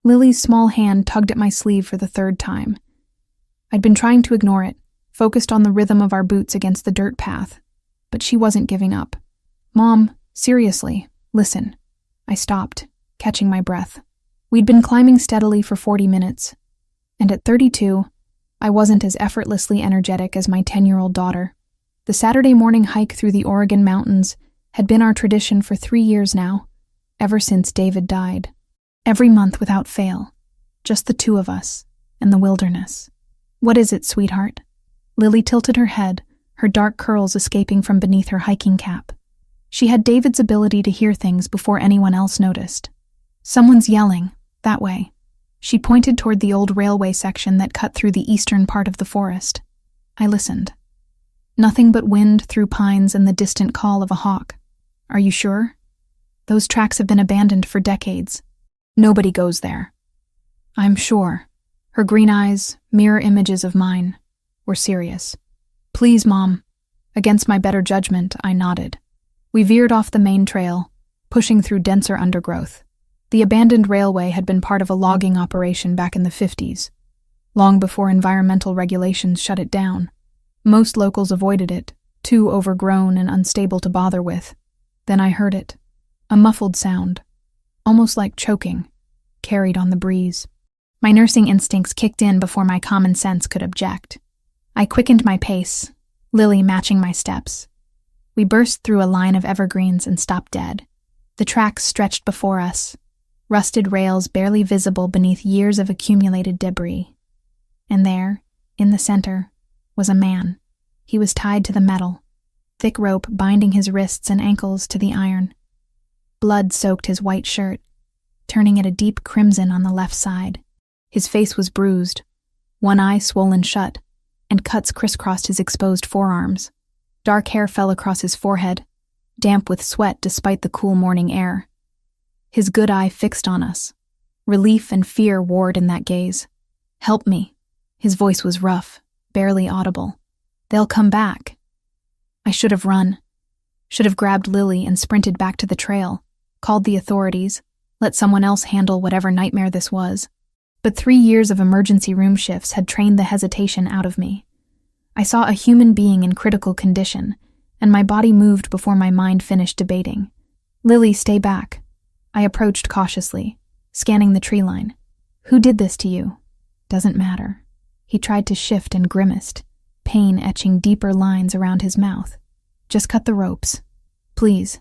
Lily's small hand tugged at my sleeve for the third time. I'd been trying to ignore it, focused on the rhythm of our boots against the dirt path, but she wasn't giving up. "Mom, seriously, listen." I stopped, catching my breath. We'd been climbing steadily for 40 minutes, and at 32, I wasn't as effortlessly energetic as my 10-year-old daughter. The Saturday morning hike through the Oregon mountains had been our tradition for 3 years now, ever since David died. Every month without fail, just the two of us and the wilderness. "What is it, sweetheart?" Lily tilted her head, her dark curls escaping from beneath her hiking cap. She had David's ability to hear things before anyone else noticed. "Someone's yelling, that way." She pointed toward the old railway section that cut through the eastern part of the forest. I listened. Nothing but wind through pines and the distant call of a hawk. "Are you sure? Those tracks have been abandoned for decades. Nobody goes there." "I'm sure." Her green eyes, mirror images of mine, were serious. "Please, Mom." Against my better judgment, I nodded. We veered off the main trail, pushing through denser undergrowth. The abandoned railway had been part of a logging operation back in the 50s, long before environmental regulations shut it down. Most locals avoided it, too overgrown and unstable to bother with. Then I heard it. A muffled sound, almost like choking, carried on the breeze. My nursing instincts kicked in before my common sense could object. I quickened my pace, Lily matching my steps. We burst through a line of evergreens and stopped dead. The tracks stretched before us, rusted rails barely visible beneath years of accumulated debris. And there, in the center, was a man. He was tied to the metal, thick rope binding his wrists and ankles to the iron. Blood soaked his white shirt, turning it a deep crimson on the left side. His face was bruised, one eye swollen shut, and cuts crisscrossed his exposed forearms. Dark hair fell across his forehead, damp with sweat despite the cool morning air. His good eye fixed on us. Relief and fear warred in that gaze. "Help me." His voice was rough, barely audible. "They'll come back." I should have run. Should have grabbed Lily and sprinted back to the trail, called the authorities, let someone else handle whatever nightmare this was. But 3 years of emergency room shifts had trained the hesitation out of me. I saw a human being in critical condition, and my body moved before my mind finished debating. "Lily, stay back." I approached cautiously, scanning the tree line. "Who did this to you?" "Doesn't matter." He tried to shift and grimaced, pain etching deeper lines around his mouth. "Just cut the ropes. Please."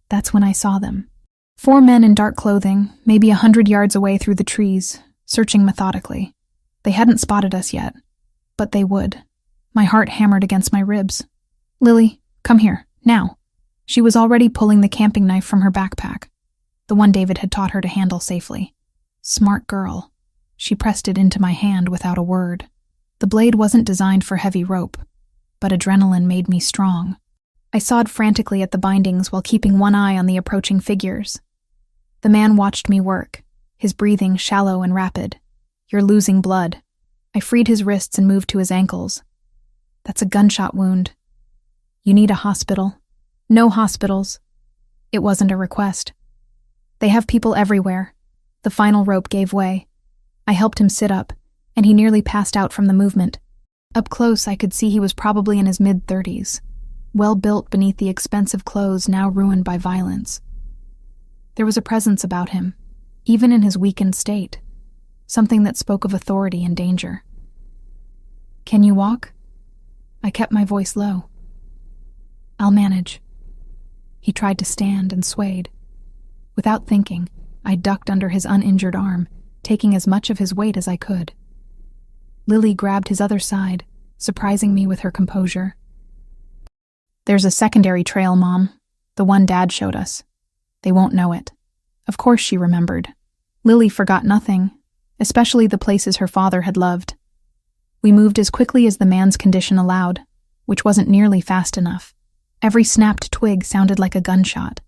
That's when I saw them. 4 men in dark clothing, maybe 100 yards away through the trees, searching methodically. They hadn't spotted us yet, but they would. My heart hammered against my ribs. "Lily, come here, now." She was already pulling the camping knife from her backpack, the one David had taught her to handle safely. Smart girl. She pressed it into my hand without a word. The blade wasn't designed for heavy rope, but adrenaline made me strong. I sawed frantically at the bindings while keeping one eye on the approaching figures. The man watched me work, his breathing shallow and rapid. "You're losing blood." I freed his wrists and moved to his ankles. "That's a gunshot wound." "You need a hospital." "No hospitals." It wasn't a request. "They have people everywhere." The final rope gave way. I helped him sit up, and he nearly passed out from the movement. Up close, I could see he was probably in his mid-30s, well-built beneath the expensive clothes now ruined by violence. There was a presence about him, even in his weakened state, something that spoke of authority and danger. "Can you walk?" I kept my voice low. "I'll manage." He tried to stand and swayed. Without thinking, I ducked under his uninjured arm, taking as much of his weight as I could. Lily grabbed his other side, surprising me with her composure. "There's a secondary trail, Mom. The one Dad showed us. They won't know it." Of course she remembered. Lily forgot nothing, especially the places her father had loved. We moved as quickly as the man's condition allowed, which wasn't nearly fast enough. Every snapped twig sounded like a gunshot.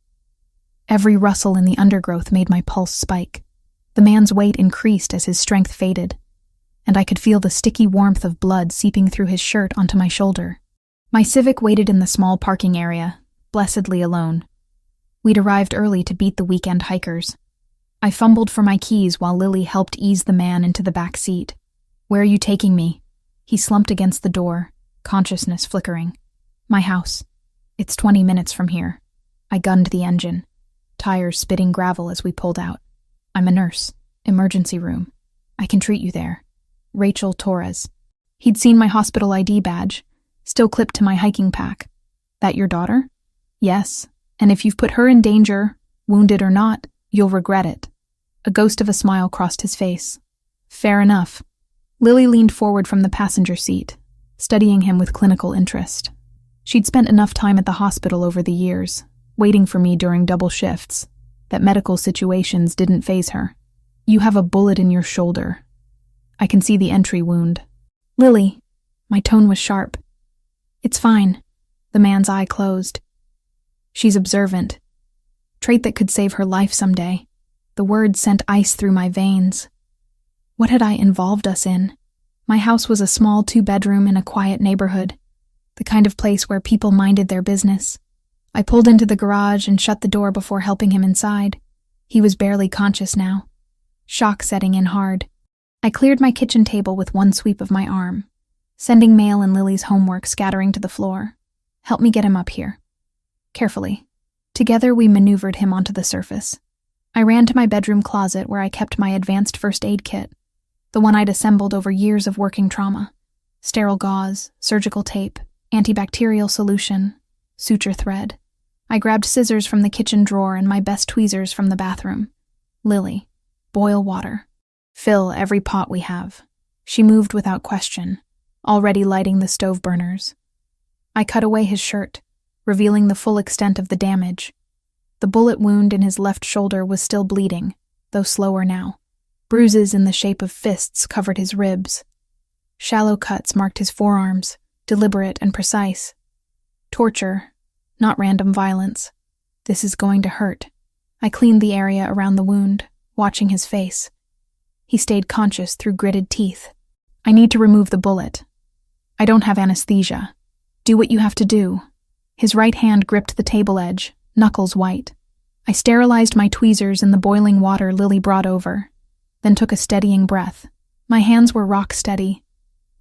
Every rustle in the undergrowth made my pulse spike. The man's weight increased as his strength faded, and I could feel the sticky warmth of blood seeping through his shirt onto my shoulder. My Civic waited in the small parking area, blessedly alone. We'd arrived early to beat the weekend hikers. I fumbled for my keys while Lily helped ease the man into the back seat. "Where are you taking me?" He slumped against the door, consciousness flickering. "My house. It's 20 minutes from here." I gunned the engine, tires spitting gravel as we pulled out. "I'm a nurse. Emergency room. I can treat you there. Rachel Torres." He'd seen my hospital ID badge, still clipped to my hiking pack. "That your daughter?" "Yes, and if you've put her in danger, wounded or not, you'll regret it." A ghost of a smile crossed his face. "Fair enough." Lily leaned forward from the passenger seat, studying him with clinical interest. She'd spent enough time at the hospital over the years, waiting for me during double shifts, that medical situations didn't faze her. "You have a bullet in your shoulder. I can see the entry wound." "Lily," my tone was sharp. "It's fine." The man's eye closed. "She's observant. Trait that could save her life someday." The words sent ice through my veins. What had I involved us in? My house was a small 2-bedroom in a quiet neighborhood, the kind of place where people minded their business. I pulled into the garage and shut the door before helping him inside. He was barely conscious now, shock setting in hard. I cleared my kitchen table with one sweep of my arm, sending mail and Lily's homework scattering to the floor. "Help me get him up here." Carefully. Together we maneuvered him onto the surface. I ran to my bedroom closet where I kept my advanced first aid kit, the one I'd assembled over years of working trauma. Sterile gauze, surgical tape, antibacterial solution, suture thread. I grabbed scissors from the kitchen drawer and my best tweezers from the bathroom. "Lily, boil water. Fill every pot we have." She moved without question, already lighting the stove burners. I cut away his shirt, revealing the full extent of the damage. The bullet wound in his left shoulder was still bleeding, though slower now. Bruises in the shape of fists covered his ribs. Shallow cuts marked his forearms, deliberate and precise. Torture, not random violence. "This is going to hurt." I cleaned the area around the wound, watching his face. He stayed conscious through gritted teeth. "I need to remove the bullet. I don't have anesthesia. Do what you have to do." His right hand gripped the table edge, knuckles white. I sterilized my tweezers in the boiling water Lily brought over, then took a steadying breath. My hands were rock steady.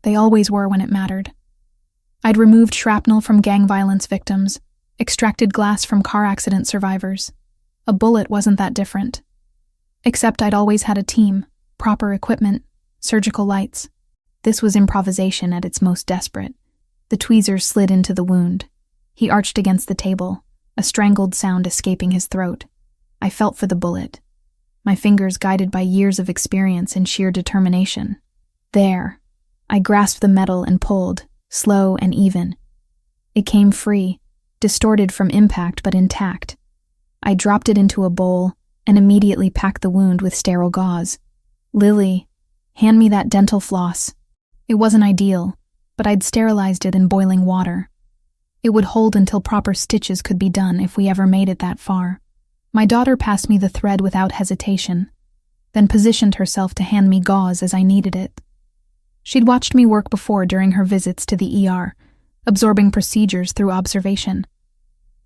They always were when it mattered. I'd removed shrapnel from gang violence victims, extracted glass from car accident survivors. A bullet wasn't that different. Except I'd always had a team, proper equipment, surgical lights. This was improvisation at its most desperate. The tweezers slid into the wound. He arched against the table, a strangled sound escaping his throat. I felt for the bullet, my fingers guided by years of experience and sheer determination. There. I grasped the metal and pulled, slow and even. It came free, distorted from impact but intact. I dropped it into a bowl and immediately packed the wound with sterile gauze. "Lily, hand me that dental floss." It wasn't ideal, but I'd sterilized it in boiling water. It would hold until proper stitches could be done if we ever made it that far. My daughter passed me the thread without hesitation, then positioned herself to hand me gauze as I needed it. She'd watched me work before during her visits to the ER, absorbing procedures through observation.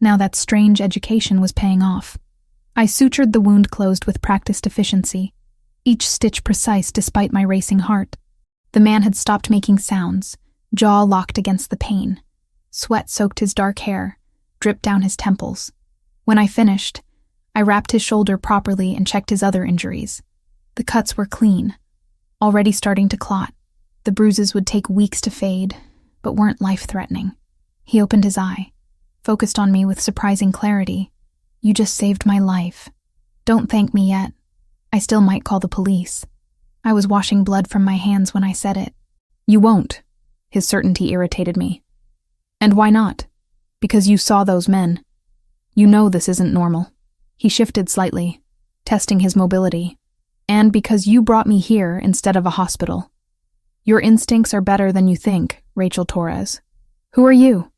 Now that strange education was paying off. I sutured the wound closed with practiced efficiency, each stitch precise despite my racing heart. The man had stopped making sounds, jaw locked against the pain. Sweat soaked his dark hair, dripped down his temples. When I finished, I wrapped his shoulder properly and checked his other injuries. The cuts were clean, already starting to clot. The bruises would take weeks to fade, but weren't life-threatening. He opened his eye, focused on me with surprising clarity. "You just saved my life. Don't thank me yet. I still might call the police." I was washing blood from my hands when I said it. "You won't." His certainty irritated me. "And why not?" "Because you saw those men. You know this isn't normal." He shifted slightly, testing his mobility. "And because you brought me here instead of a hospital. Your instincts are better than you think, Rachel Torres." "Who are you?"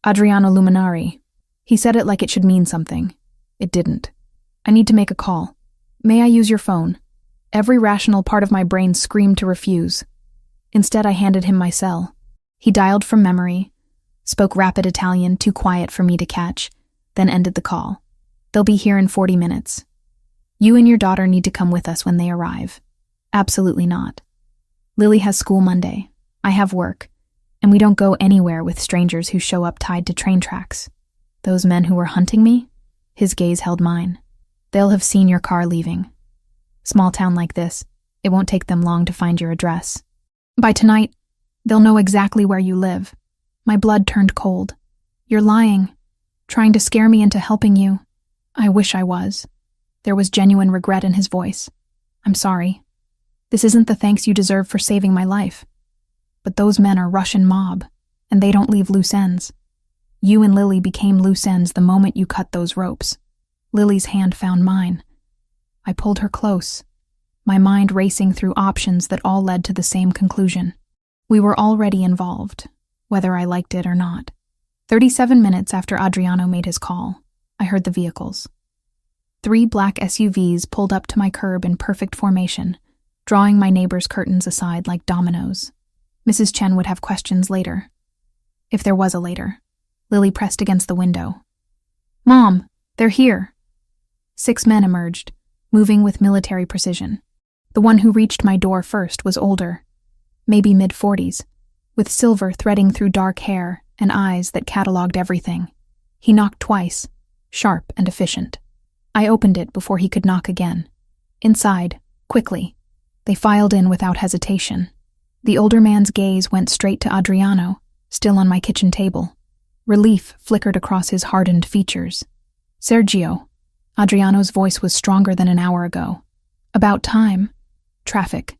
"Adriano Luminari." He said it like it should mean something. It didn't. "I need to make a call. May I use your phone?" Every rational part of my brain screamed to refuse. Instead, I handed him my cell. He dialed from memory, spoke rapid Italian too quiet for me to catch, then ended the call. "They'll be here in 40 minutes. You and your daughter need to come with us when they arrive. Absolutely not. Lily has school Monday. I have work. And we don't go anywhere with strangers who show up tied to train tracks. Those men who were hunting me? His gaze held mine. They'll have seen your car leaving. Small town like this, it won't take them long to find your address. By tonight, they'll know exactly where you live. My blood turned cold. You're lying, trying to scare me into helping you. I wish I was. There was genuine regret in his voice. I'm sorry. This isn't the thanks you deserve for saving my life. But those men are Russian mob, and they don't leave loose ends. You and Lily became loose ends the moment you cut those ropes. Lily's hand found mine. I pulled her close, my mind racing through options that all led to the same conclusion. We were already involved, whether I liked it or not. 37 minutes after Adriano made his call, I heard the vehicles. 3 black SUVs pulled up to my curb in perfect formation, drawing my neighbor's curtains aside like dominoes. Mrs. Chen would have questions later. If there was a later. Lily pressed against the window. Mom, they're here. 6 men emerged, moving with military precision. The one who reached my door first was older, maybe mid-40s, with silver threading through dark hair and eyes that cataloged everything. He knocked twice, sharp and efficient. I opened it before he could knock again. Inside, quickly. They filed in without hesitation. The older man's gaze went straight to Adriano, still on my kitchen table. Relief flickered across his hardened features. Sergio. Adriano's voice was stronger than an hour ago. About time. Traffic.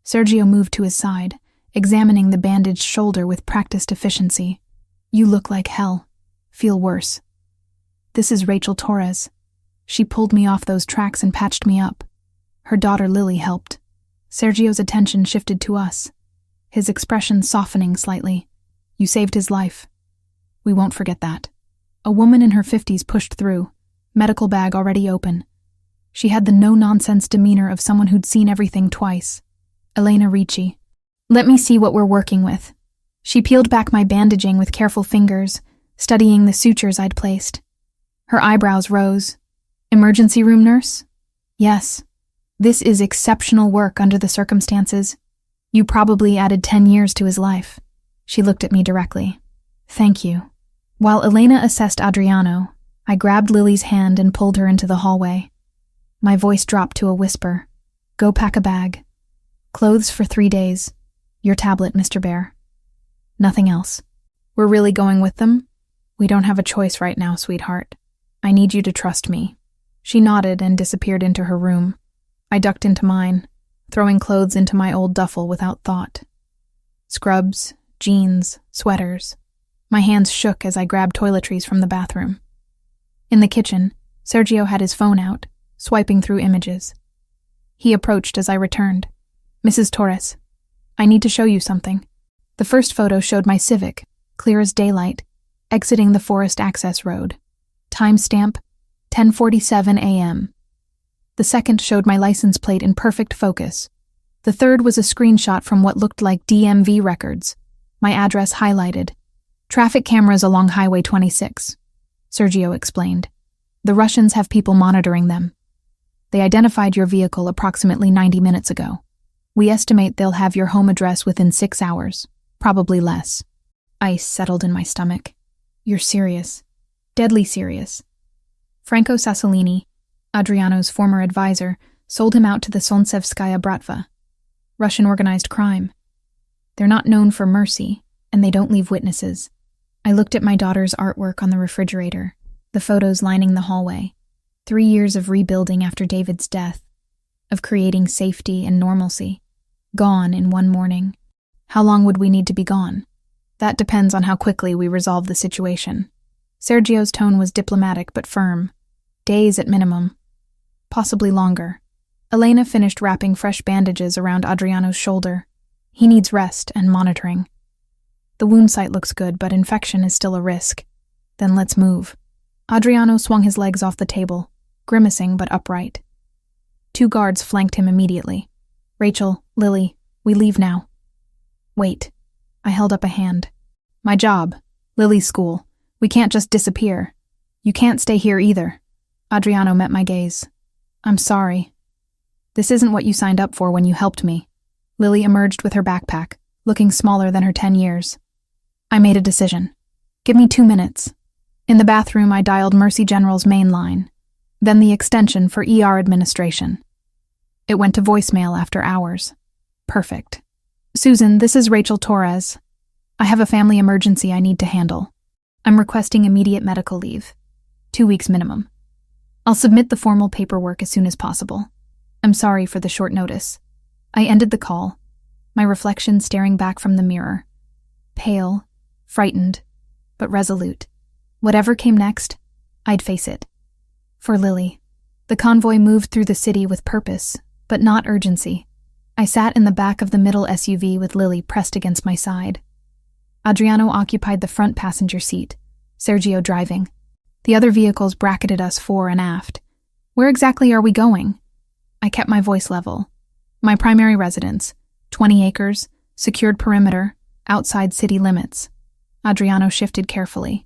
Sergio moved to his side, examining the bandaged shoulder with practiced efficiency. You look like hell. Feel worse. This is Rachel Torres. She pulled me off those tracks and patched me up. Her daughter Lily helped. Sergio's attention shifted to us, his expression softening slightly. You saved his life. We won't forget that. A woman in her 50s pushed through, medical bag already open. She had the no-nonsense demeanor of someone who'd seen everything twice. Elena Ricci. Let me see what we're working with. She peeled back my bandaging with careful fingers, studying the sutures I'd placed. Her eyebrows rose. Emergency room nurse? Yes. This is exceptional work under the circumstances. You probably added 10 years to his life. She looked at me directly. Thank you. While Elena assessed Adriano, I grabbed Lily's hand and pulled her into the hallway. My voice dropped to a whisper. Go pack a bag. Clothes for 3 days. Your tablet, Mr. Bear. Nothing else. We're really going with them? We don't have a choice right now, sweetheart. I need you to trust me. She nodded and disappeared into her room. I ducked into mine, throwing clothes into my old duffel without thought. Scrubs, jeans, sweaters. My hands shook as I grabbed toiletries from the bathroom. In the kitchen, Sergio had his phone out, swiping through images. He approached as I returned. Mrs. Torres, I need to show you something. The first photo showed my Civic, clear as daylight, exiting the forest access road. Timestamp, 10:47 a.m. The second showed my license plate in perfect focus. The third was a screenshot from what looked like DMV records, my address highlighted. Traffic cameras along Highway 26, Sergio explained. The Russians have people monitoring them. They identified your vehicle approximately 90 minutes ago. We estimate they'll have your home address within 6 hours, probably less. Ice settled in my stomach. You're serious. Deadly serious. Franco Sassolini, Adriano's former advisor, sold him out to the Solntsevskaya Bratva, Russian organized crime. They're not known for mercy, and they don't leave witnesses. I looked at my daughter's artwork on the refrigerator, the photos lining the hallway. 3 years of rebuilding after David's death, of creating safety and normalcy. Gone in one morning. How long would we need to be gone? That depends on how quickly we resolve the situation. Sergio's tone was diplomatic but firm. Days at minimum. Possibly longer. Elena finished wrapping fresh bandages around Adriano's shoulder. He needs rest and monitoring. The wound site looks good, but infection is still a risk. Then let's move. Adriano swung his legs off the table, grimacing but upright. 2 guards flanked him immediately. Rachel, Lily, we leave now. Wait. I held up a hand. My job. Lily's school. We can't just disappear. You can't stay here either. Adriano met my gaze. I'm sorry. This isn't what you signed up for when you helped me. Lily emerged with her backpack, looking smaller than her 10 years. I made a decision. Give me 2 minutes. In the bathroom, I dialed Mercy General's main line, then the extension for ER administration. It went to voicemail after hours. Perfect. Susan, this is Rachel Torres. I have a family emergency I need to handle. I'm requesting immediate medical leave. 2 weeks minimum. I'll submit the formal paperwork as soon as possible. I'm sorry for the short notice. I ended the call, my reflection staring back from the mirror. Pale, frightened, but resolute. Whatever came next, I'd face it. For Lily, the convoy moved through the city with purpose, but not urgency. I sat in the back of the middle SUV with Lily pressed against my side. Adriano occupied the front passenger seat, Sergio driving. The other vehicles bracketed us fore and aft. Where exactly are we going? I kept my voice level. My primary residence, 20 acres, secured perimeter, outside city limits. Adriano shifted carefully.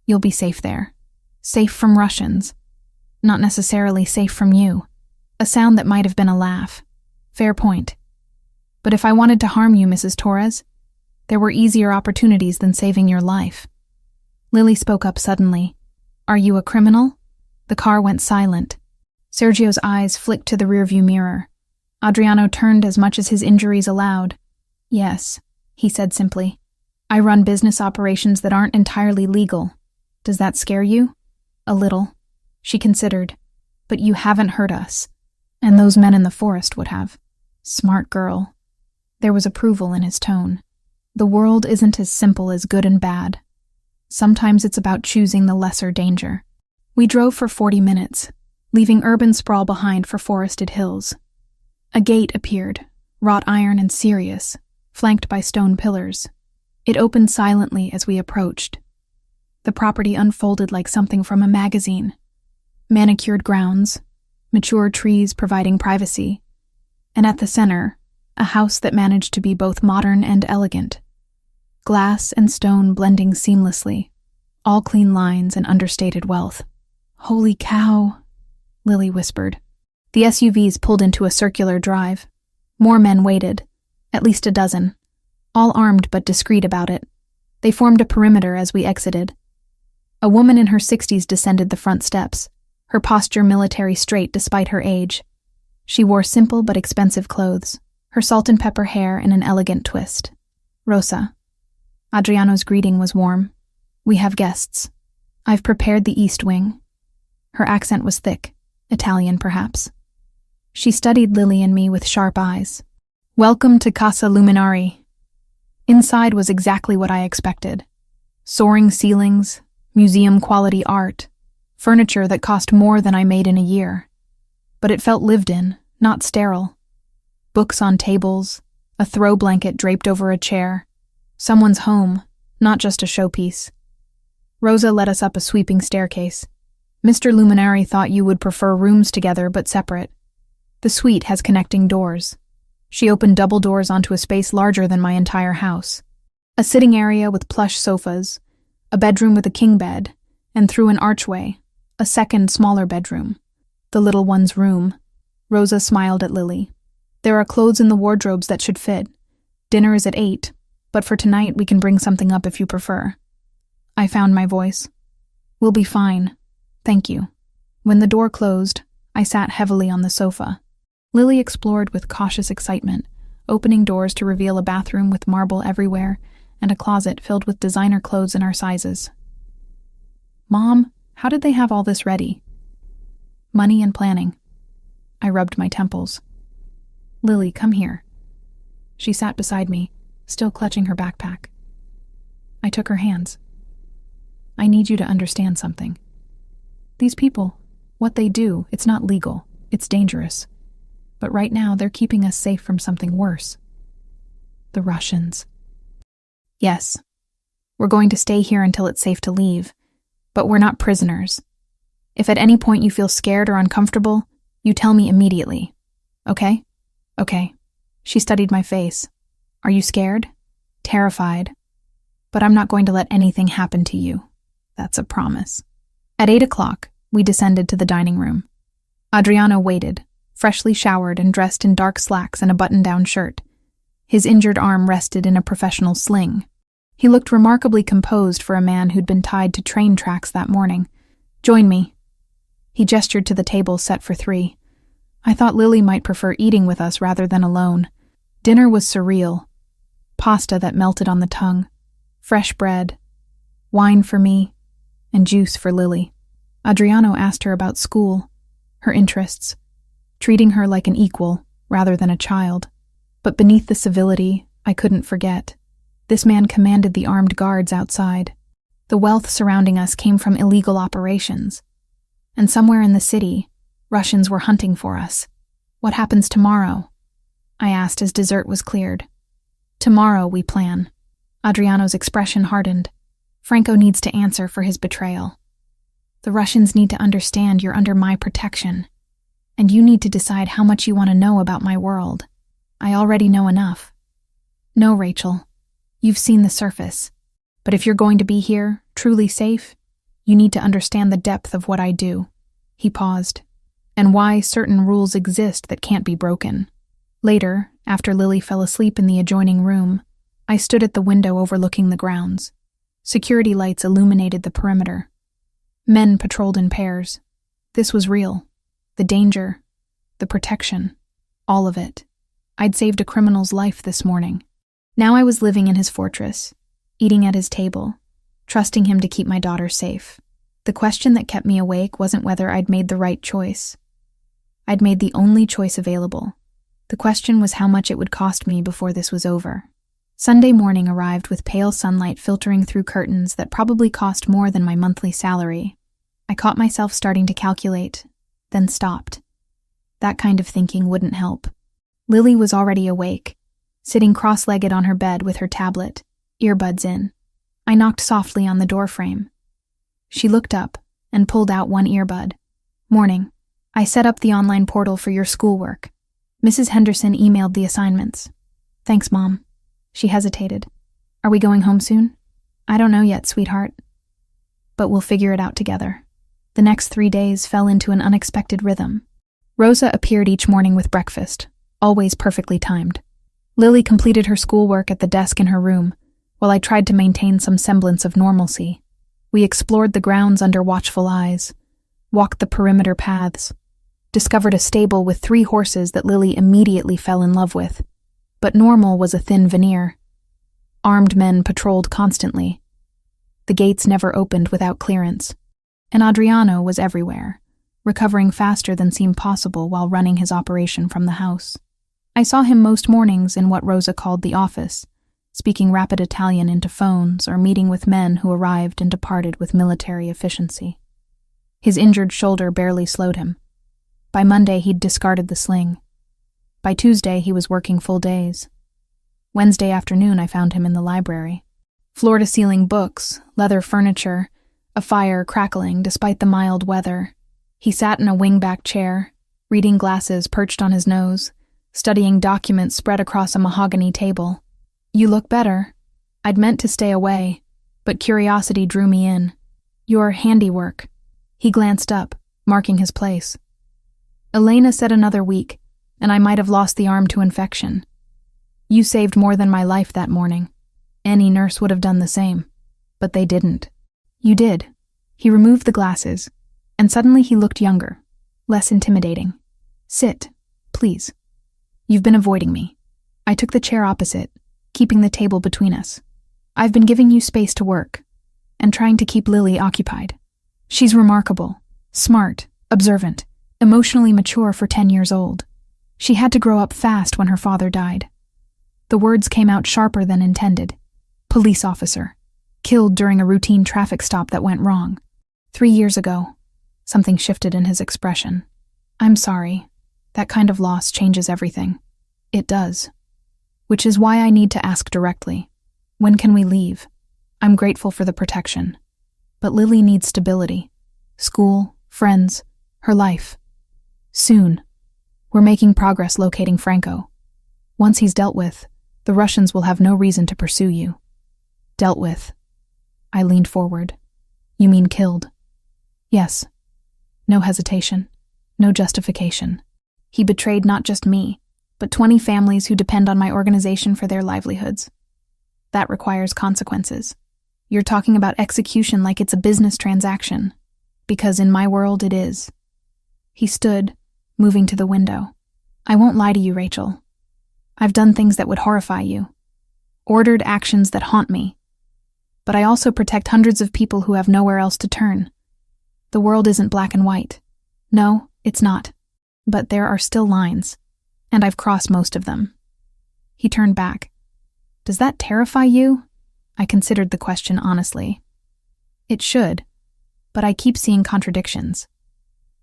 You'll be safe there. Safe from Russians. Not necessarily safe from you. A sound that might have been a laugh. Fair point. But if I wanted to harm you, Mrs. Torres, there were easier opportunities than saving your life. Lily spoke up suddenly. Are you a criminal? The car went silent. Sergio's eyes flicked to the rearview mirror. Adriano turned as much as his injuries allowed. Yes, he said simply. I run business operations that aren't entirely legal. Does that scare you? A little. She considered. But you haven't hurt us. And those men in the forest would have. Smart girl. There was approval in his tone. The world isn't as simple as good and bad. Sometimes it's about choosing the lesser danger. We drove for 40 minutes, leaving urban sprawl behind for forested hills. A gate appeared, wrought iron and serious, flanked by stone pillars. It opened silently as we approached. The property unfolded like something from a magazine. Manicured grounds, mature trees providing privacy, and at the center, a house that managed to be both modern and elegant. Glass and stone blending seamlessly, all clean lines and understated wealth. Holy cow, Lily whispered. The SUVs pulled into a circular drive. More men waited, at least a dozen, all armed but discreet about it. They formed a perimeter as we exited. A woman in her 60s descended the front steps, her posture military straight despite her age. She wore simple but expensive clothes, her salt and pepper hair in an elegant twist. Rosa. Adriano's greeting was warm. We have guests. I've prepared the East Wing. Her accent was thick, Italian perhaps. She studied Lily and me with sharp eyes. Welcome to Casa Luminari. Inside was exactly what I expected. Soaring ceilings, museum-quality art, furniture that cost more than I made in a year. But it felt lived in, not sterile. Books on tables, a throw blanket draped over a chair. Someone's home, not just a showpiece. Rosa led us up a sweeping staircase. Mr. Luminari thought you would prefer rooms together but separate. The suite has connecting doors. She opened double doors onto a space larger than my entire house. A sitting area with plush sofas, a bedroom with a king bed, and through an archway, a second, smaller bedroom. The little one's room. Rosa smiled at Lily. There are clothes in the wardrobes that should fit. Dinner is at 8, but for tonight we can bring something up if you prefer. I found my voice. We'll be fine. Thank you. When the door closed, I sat heavily on the sofa. Lily explored with cautious excitement, opening doors to reveal a bathroom with marble everywhere and a closet filled with designer clothes in our sizes. Mom, how did they have all this ready? Money and planning. I rubbed my temples. Lily, come here. She sat beside me, still clutching her backpack. I took her hands. I need you to understand something. These people, what they do, it's not legal, it's dangerous. But right now, they're keeping us safe from something worse. The Russians. Yes, we're going to stay here until it's safe to leave, but we're not prisoners. If at any point you feel scared or uncomfortable, you tell me immediately. Okay? Okay. She studied my face. Are you scared? Terrified. But I'm not going to let anything happen to you. That's a promise. At 8 o'clock, we descended to the dining room. Adriano waited, freshly showered and dressed in dark slacks and a button-down shirt. His injured arm rested in a professional sling. He looked remarkably composed for a man who'd been tied to train tracks that morning. "Join me." He gestured to the table set for 3. I thought Lily might prefer eating with us rather than alone. Dinner was surreal. Pasta that melted on the tongue, fresh bread, wine for me, and juice for Lily. Adriano asked her about school, her interests, treating her like an equal rather than a child. But beneath the civility, I couldn't forget. This man commanded the armed guards outside. The wealth surrounding us came from illegal operations. And somewhere in the city, Russians were hunting for us. "What happens tomorrow?" I asked as dessert was cleared. "Tomorrow we plan." Adriano's expression hardened. "Franco needs to answer for his betrayal. The Russians need to understand you're under my protection. And you need to decide how much you want to know about my world. I already know enough." "No, Rachel. You've seen the surface. But if you're going to be here, truly safe, you need to understand the depth of what I do." He paused. "And why certain rules exist that can't be broken." Later, after Lily fell asleep in the adjoining room, I stood at the window overlooking the grounds. Security lights illuminated the perimeter. Men patrolled in pairs. This was real. The danger, the protection, all of it. I'd saved a criminal's life this morning. Now I was living in his fortress, eating at his table, trusting him to keep my daughter safe. The question that kept me awake wasn't whether I'd made the right choice. I'd made the only choice available. The question was how much it would cost me before this was over. Sunday morning arrived with pale sunlight filtering through curtains that probably cost more than my monthly salary. I caught myself starting to calculate, then stopped. That kind of thinking wouldn't help. Lily was already awake, sitting cross-legged on her bed with her tablet, earbuds in. I knocked softly on the doorframe. She looked up and pulled out one earbud. "Morning. I set up the online portal for your schoolwork. Mrs. Henderson emailed the assignments." "Thanks, Mom." She hesitated. "Are we going home soon?" "I don't know yet, sweetheart. But we'll figure it out together." The next 3 days fell into an unexpected rhythm. Rosa appeared each morning with breakfast, always perfectly timed. Lily completed her schoolwork at the desk in her room, while I tried to maintain some semblance of normalcy. We explored the grounds under watchful eyes, walked the perimeter paths, discovered a stable with 3 horses that Lily immediately fell in love with. But normal was a thin veneer. Armed men patrolled constantly. The gates never opened without clearance. And Adriano was everywhere, recovering faster than seemed possible while running his operation from the house. I saw him most mornings in what Rosa called the office, speaking rapid Italian into phones or meeting with men who arrived and departed with military efficiency. His injured shoulder barely slowed him. By Monday, he'd discarded the sling. By Tuesday, he was working full days. Wednesday afternoon, I found him in the library. Floor-to-ceiling books, leather furniture, a fire crackling despite the mild weather. He sat in a wing-back chair, reading glasses perched on his nose, studying documents spread across a mahogany table. "You look better." I'd meant to stay away, but curiosity drew me in. "Your handiwork." He glanced up, marking his place. "Elena said another week, and I might have lost the arm to infection. You saved more than my life that morning. Any nurse would have done the same, but they didn't." "You did." He removed the glasses, and suddenly he looked younger, less intimidating. "Sit, please. You've been avoiding me." I took the chair opposite, keeping the table between us. "I've been giving you space to work, and trying to keep Lily occupied. She's remarkable, smart, observant, emotionally mature for 10 years old. She had to grow up fast when her father died." The words came out sharper than intended. "Police officer. Killed during a routine traffic stop that went wrong. 3 years ago." Something shifted in his expression. "I'm sorry. That kind of loss changes everything." "It does. Which is why I need to ask directly. When can we leave? I'm grateful for the protection. But Lily needs stability. School, friends, her life. Soon. We're making progress locating Franco. Once he's dealt with, the Russians will have no reason to pursue you." "Dealt with." I leaned forward. "You mean killed?" "Yes." No hesitation. No justification. He betrayed not just me, but 20 families who depend on my organization for their livelihoods. That requires consequences. You're talking about execution like it's a business transaction, because in my world it is. He stood, moving to the window. I won't lie to you, Rachel. I've done things that would horrify you, ordered actions that haunt me. But I also protect hundreds of people who have nowhere else to turn. The world isn't black and white. No, it's not. But there are still lines, and I've crossed most of them. He turned back. Does that terrify you? I considered the question honestly. It should, but I keep seeing contradictions.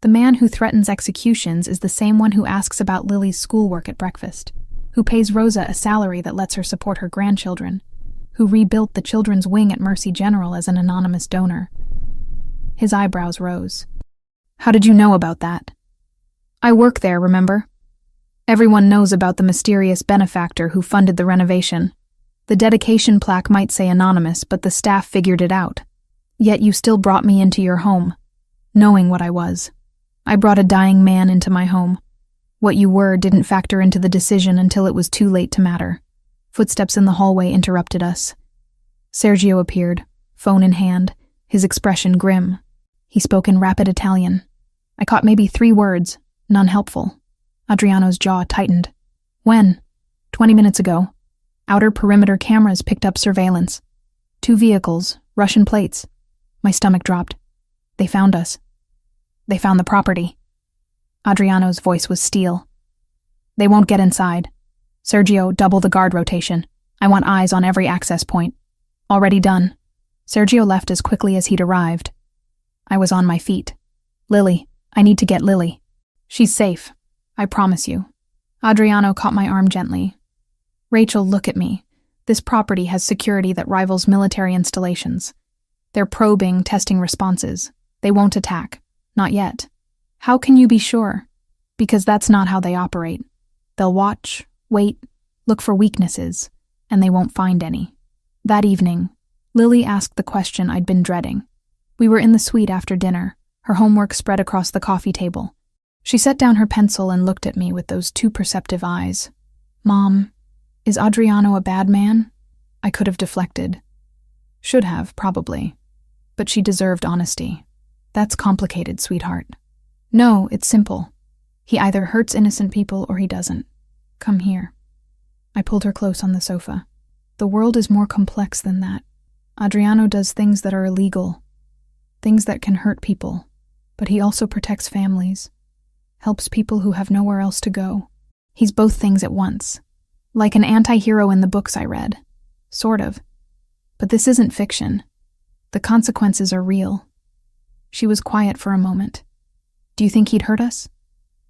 The man who threatens executions is the same one who asks about Lily's schoolwork at breakfast, who pays Rosa a salary that lets her support her grandchildren, who rebuilt the children's wing at Mercy General as an anonymous donor. His eyebrows rose. How did you know about that? I work there, remember? Everyone knows about the mysterious benefactor who funded the renovation. The dedication plaque might say anonymous, but the staff figured it out. Yet you still brought me into your home, knowing what I was. I brought a dying man into my home. What you were didn't factor into the decision until it was too late to matter. Footsteps in the hallway interrupted us. Sergio appeared, phone in hand, his expression grim. He spoke in rapid Italian. I caught maybe 3 words, none helpful. Adriano's jaw tightened. When? 20 minutes ago. Outer perimeter cameras picked up surveillance. 2 vehicles, Russian plates. My stomach dropped. They found us. They found the property. Adriano's voice was steel. They won't get inside. Sergio, double the guard rotation. I want eyes on every access point. Already done. Sergio left as quickly as he'd arrived. I was on my feet. Lily, I need to get Lily. She's safe. I promise you. Adriano caught my arm gently. Rachel, look at me. This property has security that rivals military installations. They're probing, testing responses. They won't attack. Not yet. How can you be sure? Because that's not how they operate. They'll watch, wait, look for weaknesses, and they won't find any. That evening, Lily asked the question I'd been dreading. We were in the suite after dinner, her homework spread across the coffee table. She set down her pencil and looked at me with those 2 perceptive eyes. Mom, is Adriano a bad man? I could have deflected. Should have, probably. But she deserved honesty. That's complicated, sweetheart. No, it's simple. He either hurts innocent people or he doesn't. Come here. I pulled her close on the sofa. The world is more complex than that. Adriano does things that are illegal, things that can hurt people, but he also protects families, helps people who have nowhere else to go. He's both things at once, like an anti-hero in the books I read. Sort of. But this isn't fiction. The consequences are real. She was quiet for a moment. Do you think he'd hurt us?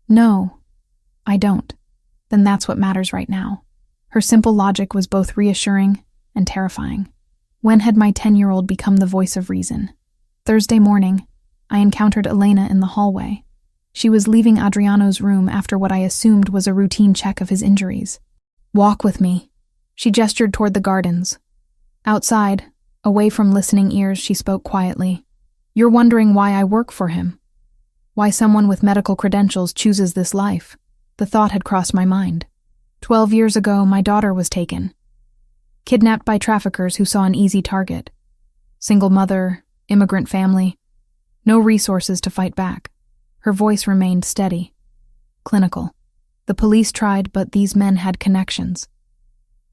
No, I don't. Then that's what matters right now. Her simple logic was both reassuring and terrifying. When had my 10-year-old become the voice of reason? Thursday morning, I encountered Elena in the hallway. She was leaving Adriano's room after what I assumed was a routine check of his injuries. Walk with me. She gestured toward the gardens. Outside, away from listening ears, she spoke quietly. You're wondering why I work for him. Why someone with medical credentials chooses this life. The thought had crossed my mind. 12 years ago, my daughter was taken. Kidnapped by traffickers who saw an easy target. Single mother, immigrant family. No resources to fight back. Her voice remained steady. Clinical. The police tried, but these men had connections.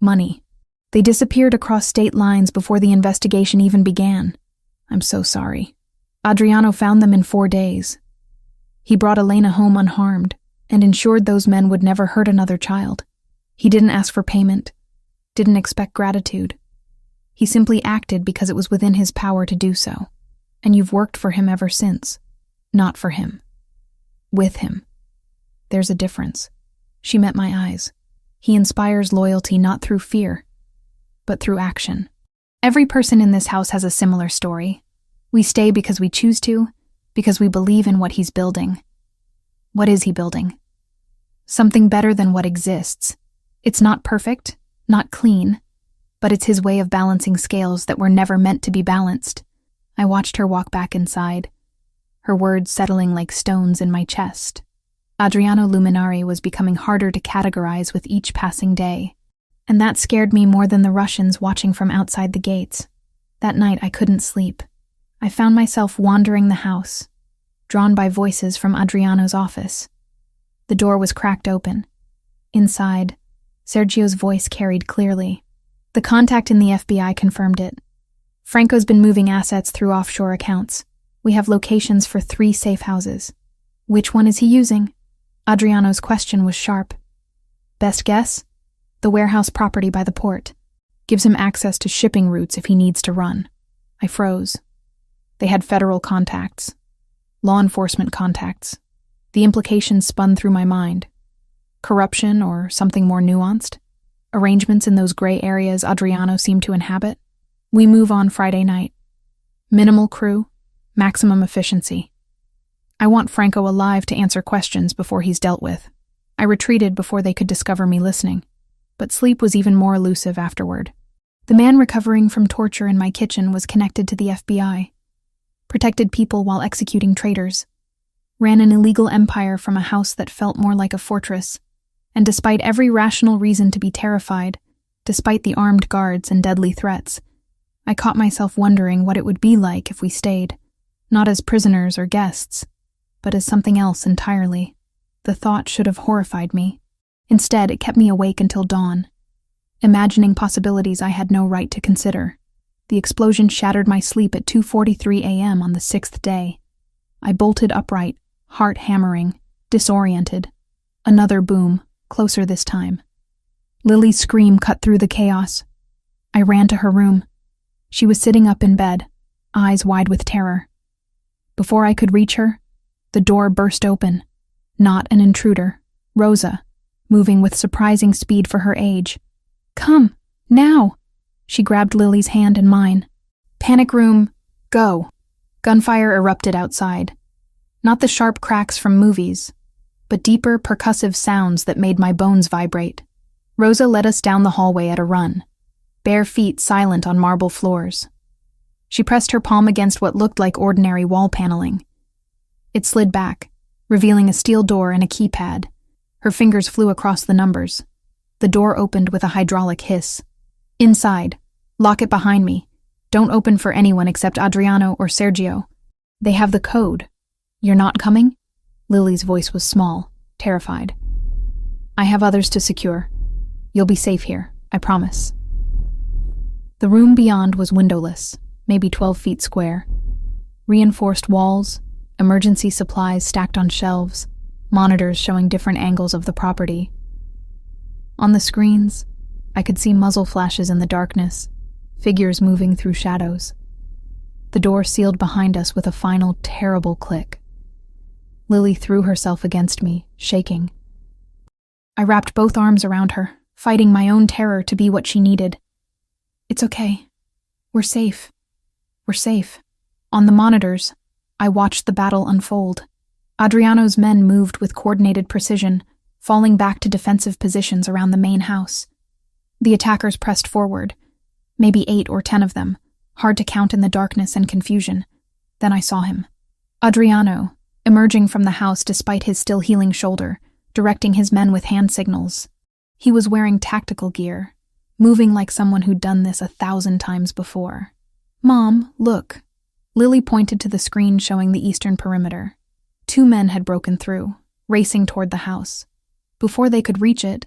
Money. They disappeared across state lines before the investigation even began. I'm so sorry. Adriano found them in 4 days. He brought Elena home unharmed and ensured those men would never hurt another child. He didn't ask for payment, didn't expect gratitude. He simply acted because it was within his power to do so. And you've worked for him ever since. Not for him. With him. There's a difference. She met my eyes. He inspires loyalty not through fear, but through action. Every person in this house has a similar story. We stay because we choose to, because we believe in what he's building. What is he building? Something better than what exists. It's not perfect, not clean, but it's his way of balancing scales that were never meant to be balanced. I watched her walk back inside. her words settling like stones in my chest. Adriano Luminari was becoming harder to categorize with each passing day, and that scared me more than the Russians watching from outside the gates. That night I couldn't sleep. I found myself wandering the house, drawn by voices from Adriano's office. The door was cracked open. Inside, Sergio's voice carried clearly. The contact in the FBI confirmed it. Franco's been moving assets through offshore accounts. We have locations for 3 safe houses. Which one is he using? Adriano's question was sharp. Best guess? The warehouse property by the port. Gives him access to shipping routes if he needs to run. I froze. They had federal contacts. Law enforcement contacts. The implications spun through my mind. Corruption or something more nuanced? Arrangements in those gray areas Adriano seemed to inhabit? We move on Friday night. Minimal crew, maximum efficiency. I want Franco alive to answer questions before he's dealt with. I retreated before they could discover me listening, but sleep was even more elusive afterward. The man recovering from torture in my kitchen was connected to the FBI, protected people while executing traitors, ran an illegal empire from a house that felt more like a fortress, and despite every rational reason to be terrified, despite the armed guards and deadly threats, I caught myself wondering what it would be like if we stayed, not as prisoners or guests, but as something else entirely. The thought should have horrified me. Instead, it kept me awake until dawn, imagining possibilities I had no right to consider. The explosion shattered my sleep at 2:43 a.m. on the 6th day. I bolted upright, heart hammering, disoriented. Another boom, closer this time. Lily's scream cut through the chaos. I ran to her room. She was sitting up in bed, eyes wide with terror. Before I could reach her, the door burst open. Not an intruder, Rosa, moving with surprising speed for her age. "Come, now!" She grabbed Lily's hand in mine. "Panic room, go." Gunfire erupted outside. Not the sharp cracks from movies, but deeper, percussive sounds that made my bones vibrate. Rosa led us down the hallway at a run, bare feet silent on marble floors. She pressed her palm against what looked like ordinary wall paneling. It slid back, revealing a steel door and a keypad. Her fingers flew across the numbers. The door opened with a hydraulic hiss. "Inside. Lock it behind me. Don't open for anyone except Adriano or Sergio. They have the code. You're not coming?" Lily's voice was small, terrified. "I have others to secure. You'll be safe here, I promise." The room beyond was windowless, maybe 12 feet square. Reinforced walls, emergency supplies stacked on shelves, monitors showing different angles of the property. On the screens, I could see muzzle flashes in the darkness, figures moving through shadows. The door sealed behind us with a final terrible click. Lily threw herself against me, shaking. I wrapped both arms around her, fighting my own terror to be what she needed. "It's okay. We're safe. We're safe." On the monitors, I watched the battle unfold. Adriano's men moved with coordinated precision, falling back to defensive positions around the main house. The attackers pressed forward, maybe 8 or 10 of them, hard to count in the darkness and confusion. Then I saw him. Adriano, emerging from the house despite his still healing shoulder, directing his men with hand signals. He was wearing tactical gear, moving like someone who'd done this 1,000 times before. "Mom, look." Lily pointed to the screen showing the eastern perimeter. 2 men had broken through, racing toward the house. Before they could reach it,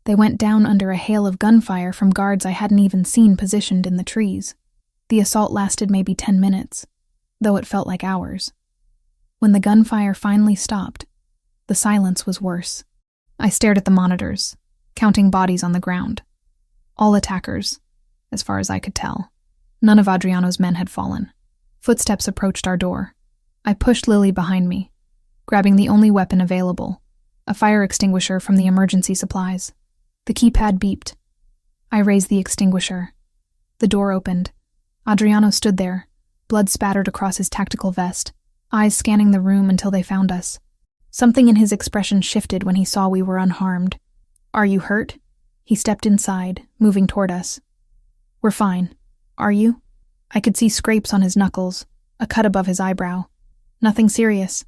they went down under a hail of gunfire from guards I hadn't even seen positioned in the trees. The assault lasted maybe 10 minutes, though it felt like hours. When the gunfire finally stopped, the silence was worse. I stared at the monitors, counting bodies on the ground. All attackers, as far as I could tell. None of Adriano's men had fallen. Footsteps approached our door. I pushed Lily behind me, grabbing the only weapon available, a fire extinguisher from the emergency supplies. The keypad beeped. I raised the extinguisher. The door opened. Adriano stood there, blood spattered across his tactical vest, eyes scanning the room until they found us. Something in his expression shifted when he saw we were unharmed. "Are you hurt?" He stepped inside, moving toward us. "We're fine. Are you?" I could see scrapes on his knuckles, a cut above his eyebrow. Nothing serious.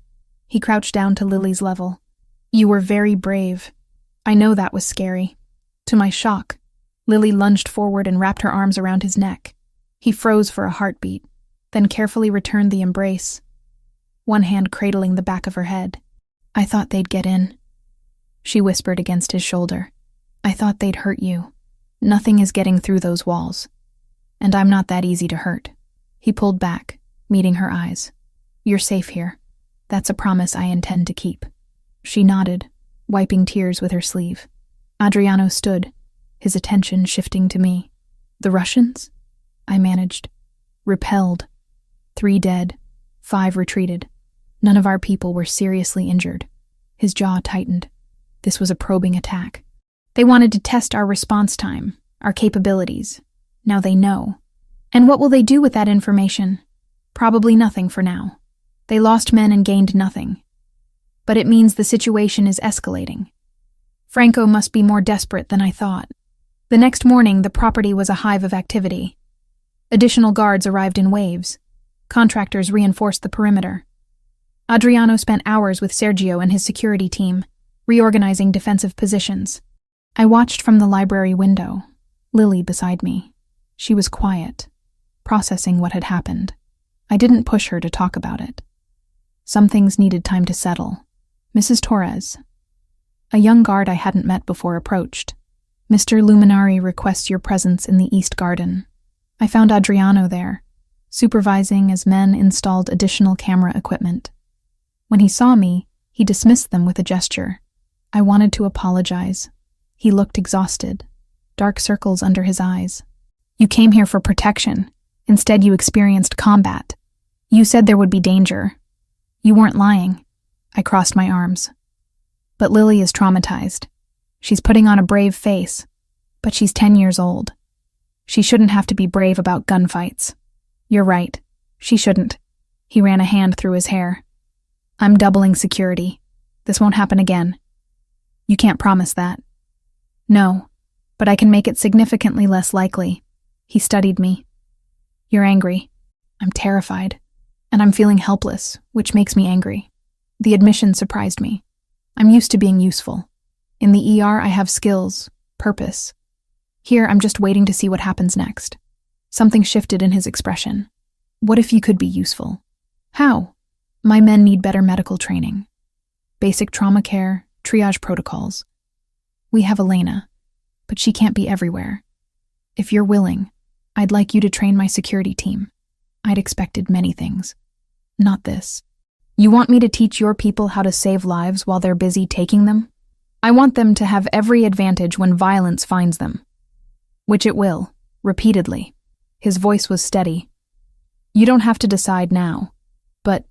He crouched down to Lily's level. You were very brave. I know that was scary. To my shock, Lily lunged forward and wrapped her arms around his neck. He froze for a heartbeat, then carefully returned the embrace, one hand cradling the back of her head. I thought they'd get in, she whispered against his shoulder. I thought they'd hurt you. Nothing is getting through those walls. And I'm not that easy to hurt. He pulled back, meeting her eyes. You're safe here. That's a promise I intend to keep. She nodded, wiping tears with her sleeve. Adriano stood, his attention shifting to me. The Russians? I managed. Repelled. 3 dead. 5 retreated. None of our people were seriously injured. His jaw tightened. This was a probing attack. They wanted to test our response time, our capabilities. Now they know. And what will they do with that information? Probably nothing for now. They lost men and gained nothing. But it means the situation is escalating. Franco must be more desperate than I thought. The next morning, the property was a hive of activity. Additional guards arrived in waves. Contractors reinforced the perimeter. Adriano spent hours with Sergio and his security team, reorganizing defensive positions. I watched from the library window, Lily beside me. She was quiet, processing what had happened. I didn't push her to talk about it. Some things needed time to settle. Mrs. Torres, a young guard I hadn't met before, approached. Mr. Luminari requests your presence in the East Garden. I found Adriano there, supervising as men installed additional camera equipment. When he saw me, he dismissed them with a gesture. I wanted to apologize. He looked exhausted, dark circles under his eyes. You came here for protection. Instead, you experienced combat. You said there would be danger. You weren't lying. I crossed my arms. But Lily is traumatized. She's putting on a brave face, but she's 10 years old. She shouldn't have to be brave about gunfights. You're right. She shouldn't. He ran a hand through his hair. I'm doubling security. This won't happen again. You can't promise that. No, but I can make it significantly less likely. He studied me. You're angry. I'm terrified. And I'm feeling helpless, which makes me angry. The admission surprised me. I'm used to being useful. In the ER, I have skills, purpose. Here, I'm just waiting to see what happens next. Something shifted in his expression. What if you could be useful? How? My men need better medical training. Basic trauma care, triage protocols. We have Elena, but she can't be everywhere. If you're willing, I'd like you to train my security team. I'd expected many things. Not this. You want me to teach your people how to save lives while they're busy taking them? I want them to have every advantage when violence finds them. Which it will, repeatedly. His voice was steady. You don't have to decide now, but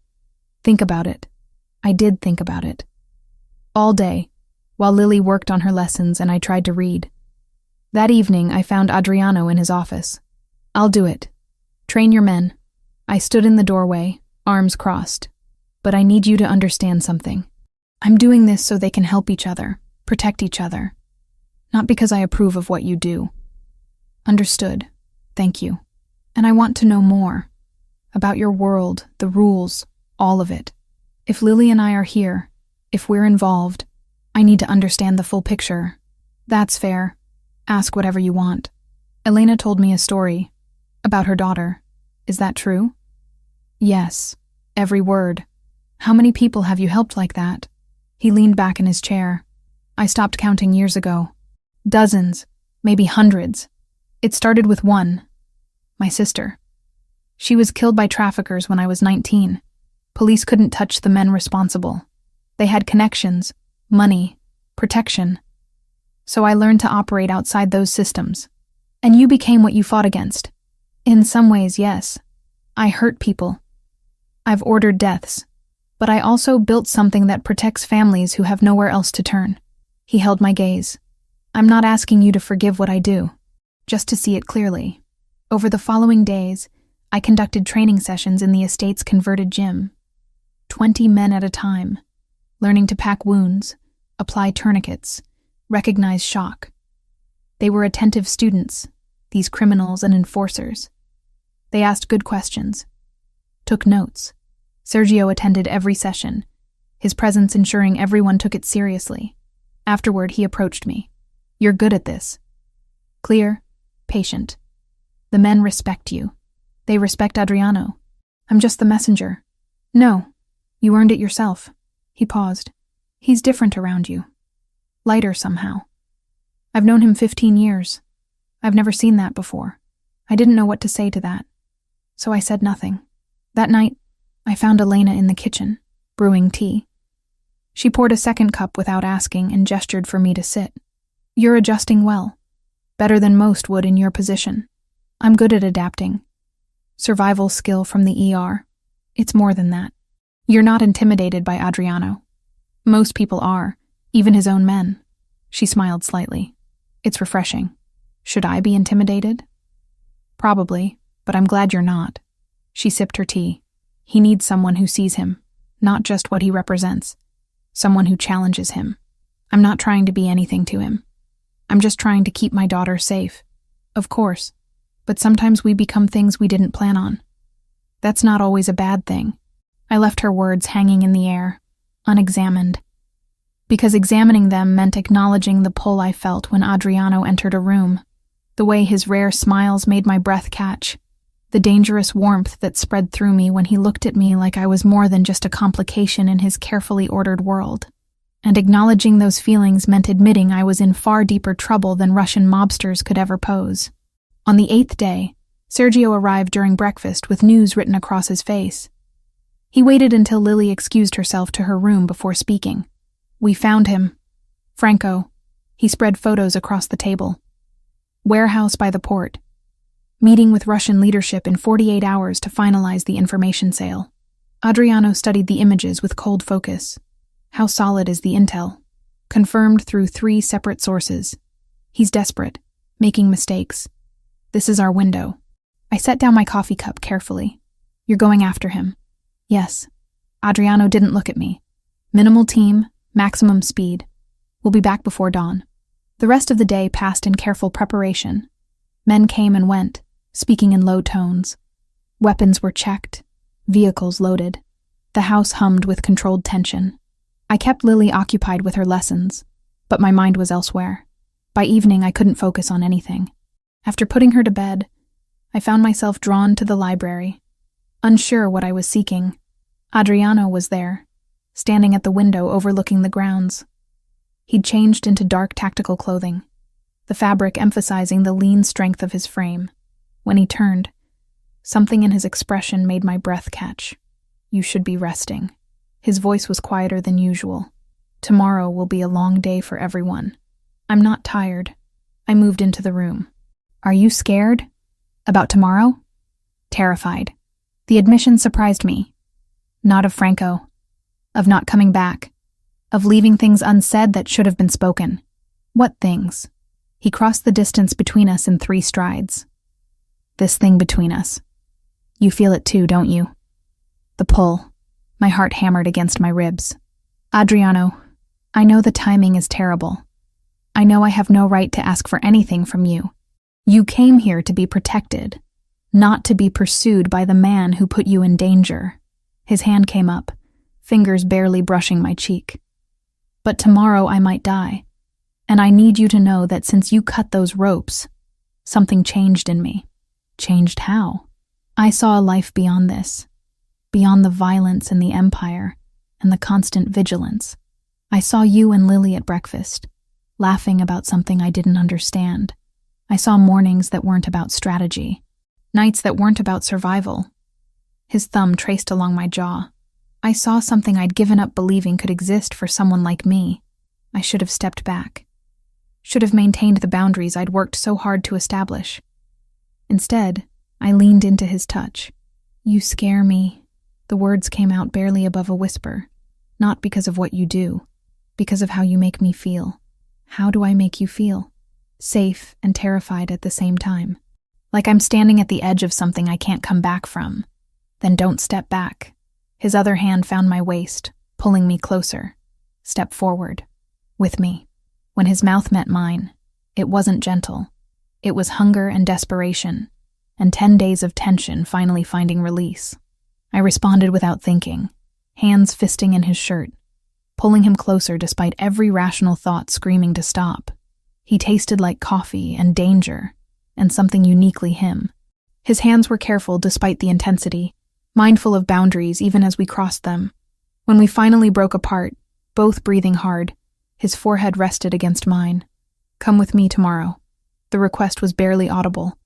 think about it. I did think about it. All day, while Lily worked on her lessons and I tried to read. That evening, I found Adriano in his office. I'll do it. Train your men. I stood in the doorway, arms crossed. But I need you to understand something. I'm doing this so they can help each other, protect each other. Not because I approve of what you do. Understood. Thank you. And I want to know more. About your world, the rules, all of it. If Lily and I are here, if we're involved, I need to understand the full picture. That's fair. Ask whatever you want. Elena told me a story about her daughter. Is that true? Yes. Every word. How many people have you helped like that? He leaned back in his chair. I stopped counting years ago. Dozens, maybe hundreds. It started with one. My sister. She was killed by traffickers when I was 19. Police couldn't touch the men responsible. They had connections, money, protection. So I learned to operate outside those systems. And you became what you fought against. In some ways, yes. I hurt people. I've ordered deaths. But I also built something that protects families who have nowhere else to turn. He held my gaze. I'm not asking you to forgive what I do, just to see it clearly. Over the following days, I conducted training sessions in the estate's converted gym. 20 men at a time, learning to pack wounds, apply tourniquets, recognize shock. They were attentive students, these criminals and enforcers. They asked good questions, took notes, Sergio attended every session, his presence ensuring everyone took it seriously. Afterward, he approached me. "You're good at this. Clear, patient. The men respect you. They respect Adriano. I'm just the messenger." "No, you earned it yourself." He paused. "He's different around you. Lighter somehow. I've known him 15 years. I've never seen that before. I didn't know what to say to that, so I said nothing. That night, I found Elena in the kitchen, brewing tea. She poured a second cup without asking and gestured for me to sit. "You're adjusting well. Better than most would in your position. I'm good at adapting. Survival skill from the ER. It's more than that. You're not intimidated by Adriano. Most people are, even his own men." She smiled slightly. "It's refreshing. Should I be intimidated?" "Probably, but I'm glad you're not." She sipped her tea. "He needs someone who sees him, not just what he represents. Someone who challenges him. I'm not trying to be anything to him. I'm just trying to keep my daughter safe. Of course, but sometimes we become things we didn't plan on. That's not always a bad thing." I left her words hanging in the air, unexamined. Because examining them meant acknowledging the pull I felt when Adriano entered a room, the way his rare smiles made my breath catch, the dangerous warmth that spread through me when he looked at me like I was more than just a complication in his carefully ordered world. And acknowledging those feelings meant admitting I was in far deeper trouble than Russian mobsters could ever pose. On the 8th day, Sergio arrived during breakfast with news written across his face. He waited until Lily excused herself to her room before speaking. "We found him. Franco." He spread photos across the table. "Warehouse by the port. Meeting with Russian leadership in 48 hours to finalize the information sale." Adriano studied the images with cold focus. "How solid is the intel?" "Confirmed through 3 separate sources. He's desperate, making mistakes. This is our window." I set down my coffee cup carefully. "You're going after him?" "Yes." Adriano didn't look at me. "Minimal team, maximum speed. We'll be back before dawn." The rest of the day passed in careful preparation. Men came and went, speaking in low tones. Weapons were checked, vehicles loaded. The house hummed with controlled tension. I kept Lily occupied with her lessons, but my mind was elsewhere. By evening, I couldn't focus on anything. After putting her to bed, I found myself drawn to the library. Unsure what I was seeking, Adriano was there, standing at the window overlooking the grounds. He'd changed into dark tactical clothing, the fabric emphasizing the lean strength of his frame. When he turned, something in his expression made my breath catch. "You should be resting." His voice was quieter than usual. "Tomorrow will be a long day for everyone." "I'm not tired." I moved into the room. "Are you scared? About tomorrow?" "Terrified." The admission surprised me. Not of Franco. Of not coming back. Of leaving things unsaid that should have been spoken. "What things?" He crossed the distance between us in 3 strides. "This thing between us. You feel it too, don't you?" The pull. My heart hammered against my ribs. "Adriano, I know the timing is terrible. I know I have no right to ask for anything from you. You came here to be protected, not to be pursued by the man who put you in danger." His hand came up, fingers barely brushing my cheek. "But tomorrow I might die, and I need you to know that since you cut those ropes, something changed in me." Changed how? I saw a life beyond this, beyond the violence and the empire, and the constant vigilance. I saw you and Lily at breakfast, laughing about something I didn't understand. I saw mornings that weren't about strategy, nights that weren't about survival. His thumb traced along my jaw. I saw something I'd given up believing could exist for someone like me. I should have stepped back. Should have maintained the boundaries I'd worked so hard to establish. Instead, I leaned into his touch. "You scare me." The words came out barely above a whisper. "Not because of what you do, because of how you make me feel." "How do I make you feel?" "Safe and terrified at the same time. Like I'm standing at the edge of something I can't come back from. Then don't step back." His other hand found my waist, pulling me closer. "Step forward. With me." When his mouth met mine, it wasn't gentle. It was hunger and desperation, and 10 days of tension finally finding release. I responded without thinking, hands fisting in his shirt, pulling him closer despite every rational thought screaming to stop. He tasted like coffee and danger, and something uniquely him. His hands were careful despite the intensity, mindful of boundaries even as we crossed them. When we finally broke apart, both breathing hard, his forehead rested against mine. "Come with me tomorrow." The request was barely audible.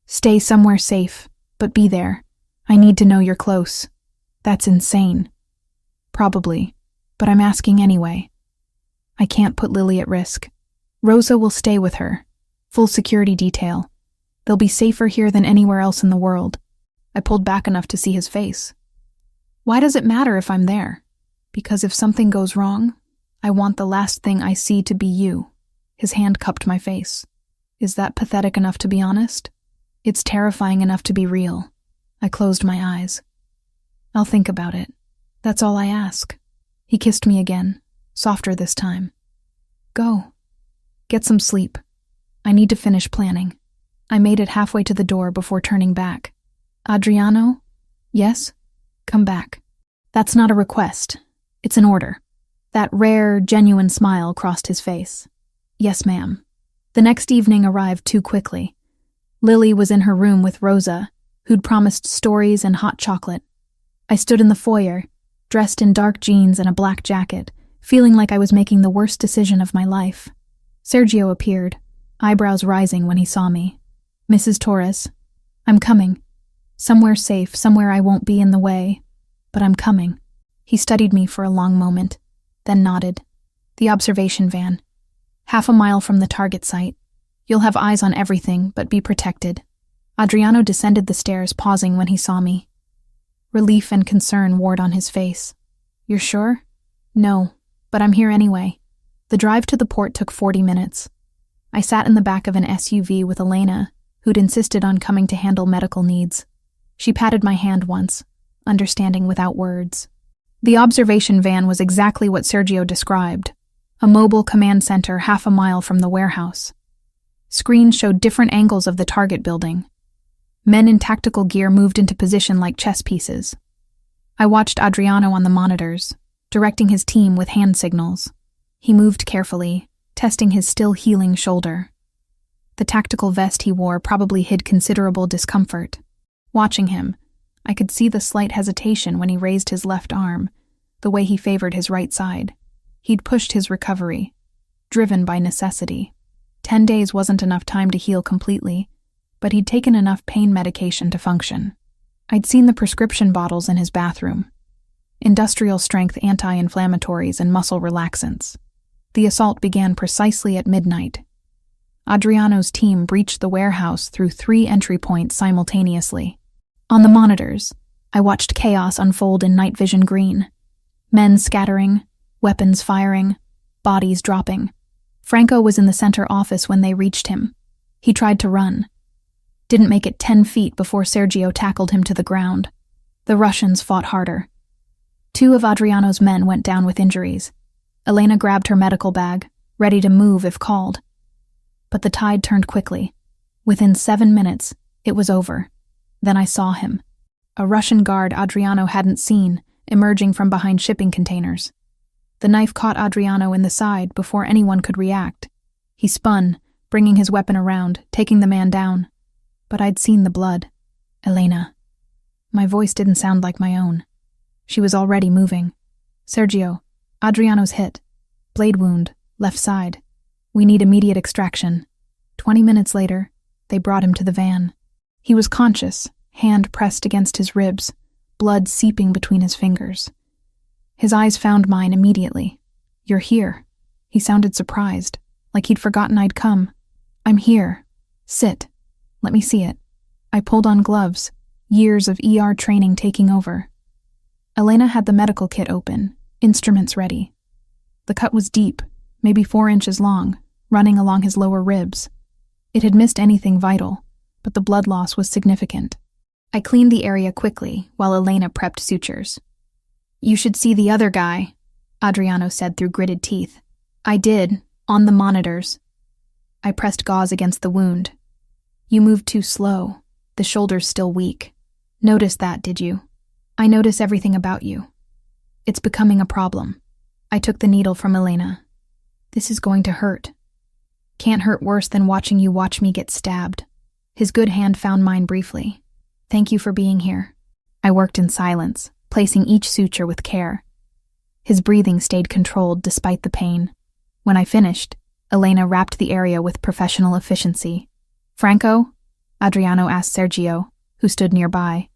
"Stay somewhere safe, but be there. I need to know you're close." "That's insane." "Probably, but I'm asking anyway." "I can't put Lily at risk. Rosa will stay with her. Full security detail. They'll be safer here than anywhere else in the world." I pulled back enough to see his face. "Why does it matter if I'm there?" "Because if something goes wrong, I want the last thing I see to be you." His hand cupped my face. "Is that pathetic enough to be honest?" "It's terrifying enough to be real." I closed my eyes. "I'll think about it. That's all I ask." He kissed me again, softer this time. "Go. Get some sleep. I need to finish planning." I made it halfway to the door before turning back. "Adriano?" "Yes?" "Come back." "That's not a request. It's an order." That rare, genuine smile crossed his face. "Yes, ma'am." The next evening arrived too quickly. Lily was in her room with Rosa, who'd promised stories and hot chocolate. I stood in the foyer, dressed in dark jeans and a black jacket, feeling like I was making the worst decision of my life. Sergio appeared, eyebrows rising when he saw me. "Mrs. Torres, I'm coming. Somewhere safe, somewhere I won't be in the way. But I'm coming." He studied me for a long moment, then nodded. "The observation van. 1/2 mile from the target site. You'll have eyes on everything, but be protected." Adriano descended the stairs, pausing when he saw me. Relief and concern warred on his face. "You're sure?" "No, but I'm here anyway." The drive to the port took 40 minutes. I sat in the back of an SUV with Elena, who'd insisted on coming to handle medical needs. She patted my hand once, understanding without words. The observation van was exactly what Sergio described, a mobile command center 1/2 mile from the warehouse. Screens showed different angles of the target building. Men in tactical gear moved into position like chess pieces. I watched Adriano on the monitors, directing his team with hand signals. He moved carefully, testing his still healing shoulder. The tactical vest he wore probably hid considerable discomfort. Watching him, I could see the slight hesitation when he raised his left arm, the way he favored his right side. He'd pushed his recovery, driven by necessity. 10 days wasn't enough time to heal completely, but he'd taken enough pain medication to function. I'd seen the prescription bottles in his bathroom. Industrial-strength anti-inflammatories and muscle relaxants. The assault began precisely at midnight. Adriano's team breached the warehouse through 3 entry points simultaneously. On the monitors, I watched chaos unfold in night vision green. Men scattering, weapons firing, bodies dropping. Franco was in the center office when they reached him. He tried to run. Didn't make it 10 feet before Sergio tackled him to the ground. The Russians fought harder. 2 of Adriano's men went down with injuries. Elena grabbed her medical bag, ready to move if called. But the tide turned quickly. Within 7 minutes, it was over. Then I saw him. A Russian guard Adriano hadn't seen, emerging from behind shipping containers. The knife caught Adriano in the side before anyone could react. He spun, bringing his weapon around, taking the man down. But I'd seen the blood. "Elena." My voice didn't sound like my own. She was already moving. "Sergio, Adriano's hit. Blade wound, left side. We need immediate extraction." 20 minutes later, they brought him to the van. He was conscious, hand pressed against his ribs, blood seeping between his fingers. His eyes found mine immediately. "You're here." He sounded surprised, like he'd forgotten I'd come. "I'm here. Sit. Let me see it." I pulled on gloves, years of ER training taking over. Elena had the medical kit open, instruments ready. The cut was deep, maybe 4 inches long, running along his lower ribs. It had missed anything vital, but the blood loss was significant. I cleaned the area quickly while Elena prepped sutures. "You should see the other guy," Adriano said through gritted teeth. I did, on the monitors. I pressed gauze against the wound. "You moved too slow. The shoulder's still weak. Noticed that, did you?" I notice everything about you. It's becoming a problem. I took the needle from Elena. This is going to hurt. Can't hurt worse than watching you watch me get stabbed. His good hand found mine briefly. Thank you for being here. I worked in silence, placing each suture with care. His breathing stayed controlled despite the pain. When I finished, Elena wrapped the area with professional efficiency. Franco? Adriano asked Sergio, who stood nearby.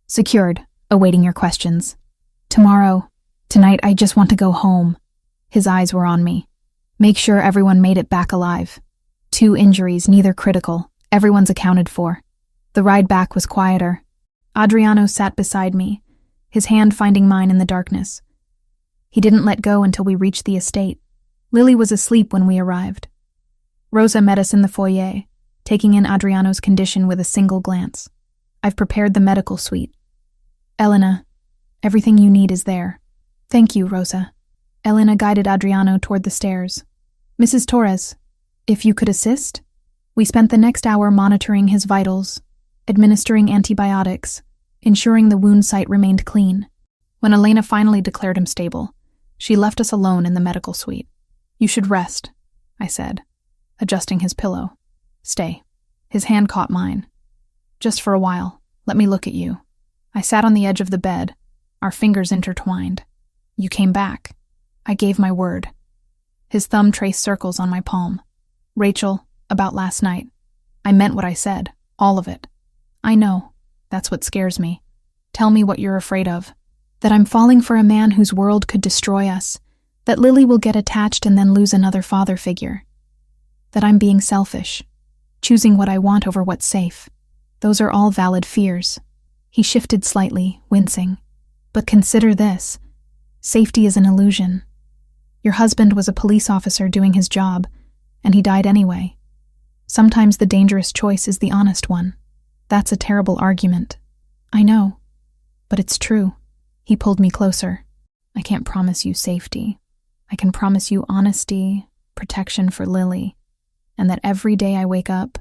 Secured, awaiting your questions. Tonight I just want to go home. His eyes were on me. Make sure everyone made it back alive. 2 injuries, neither critical. Everyone's accounted for. The ride back was quieter. Adriano sat beside me, his hand finding mine in the darkness. He didn't let go until we reached the estate. Lily was asleep when we arrived. Rosa met us in the foyer, taking in Adriano's condition with a single glance. I've prepared the medical suite. Elena, everything you need is there. Thank you, Rosa. Elena guided Adriano toward the stairs. Mrs. Torres, if you could assist? We spent the next hour monitoring his vitals, administering antibiotics, ensuring the wound site remained clean. When Elena finally declared him stable, she left us alone in the medical suite. You should rest, I said, adjusting his pillow. Stay. His hand caught mine. Just for a while, let me look at you. I sat on the edge of the bed, our fingers intertwined. You came back. I gave my word. His thumb traced circles on my palm. Rachel, about last night. I meant what I said, all of it. I know. That's what scares me. Tell me what you're afraid of. That I'm falling for a man whose world could destroy us. That Lily will get attached and then lose another father figure. That I'm being selfish, choosing what I want over what's safe. Those are all valid fears. He shifted slightly, wincing. But consider this. Safety is an illusion. Your husband was a police officer doing his job, and he died anyway. Sometimes the dangerous choice is the honest one. That's a terrible argument. I know, but it's true. He pulled me closer. I can't promise you safety. I can promise you honesty, protection for Lily, and that every day I wake up,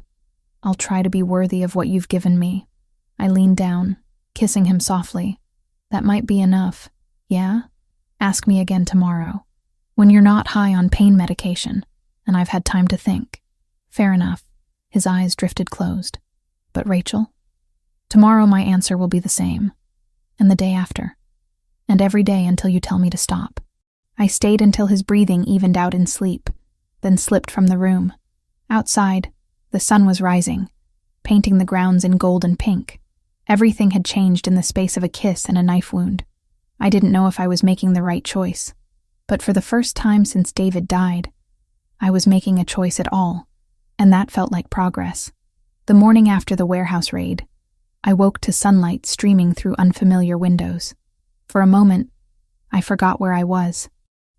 I'll try to be worthy of what you've given me. I leaned down, kissing him softly. That might be enough. Yeah? Ask me again tomorrow, when you're not high on pain medication, and I've had time to think. Fair enough. His eyes drifted closed. But Rachel? Tomorrow my answer will be the same. And the day after. And every day until you tell me to stop. I stayed until his breathing evened out in sleep, then slipped from the room. Outside, the sun was rising, painting the grounds in gold and pink. Everything had changed in the space of a kiss and a knife wound. I didn't know if I was making the right choice. But for the first time since David died, I was making a choice at all, and that felt like progress. The morning after the warehouse raid, I woke to sunlight streaming through unfamiliar windows. For a moment, I forgot where I was.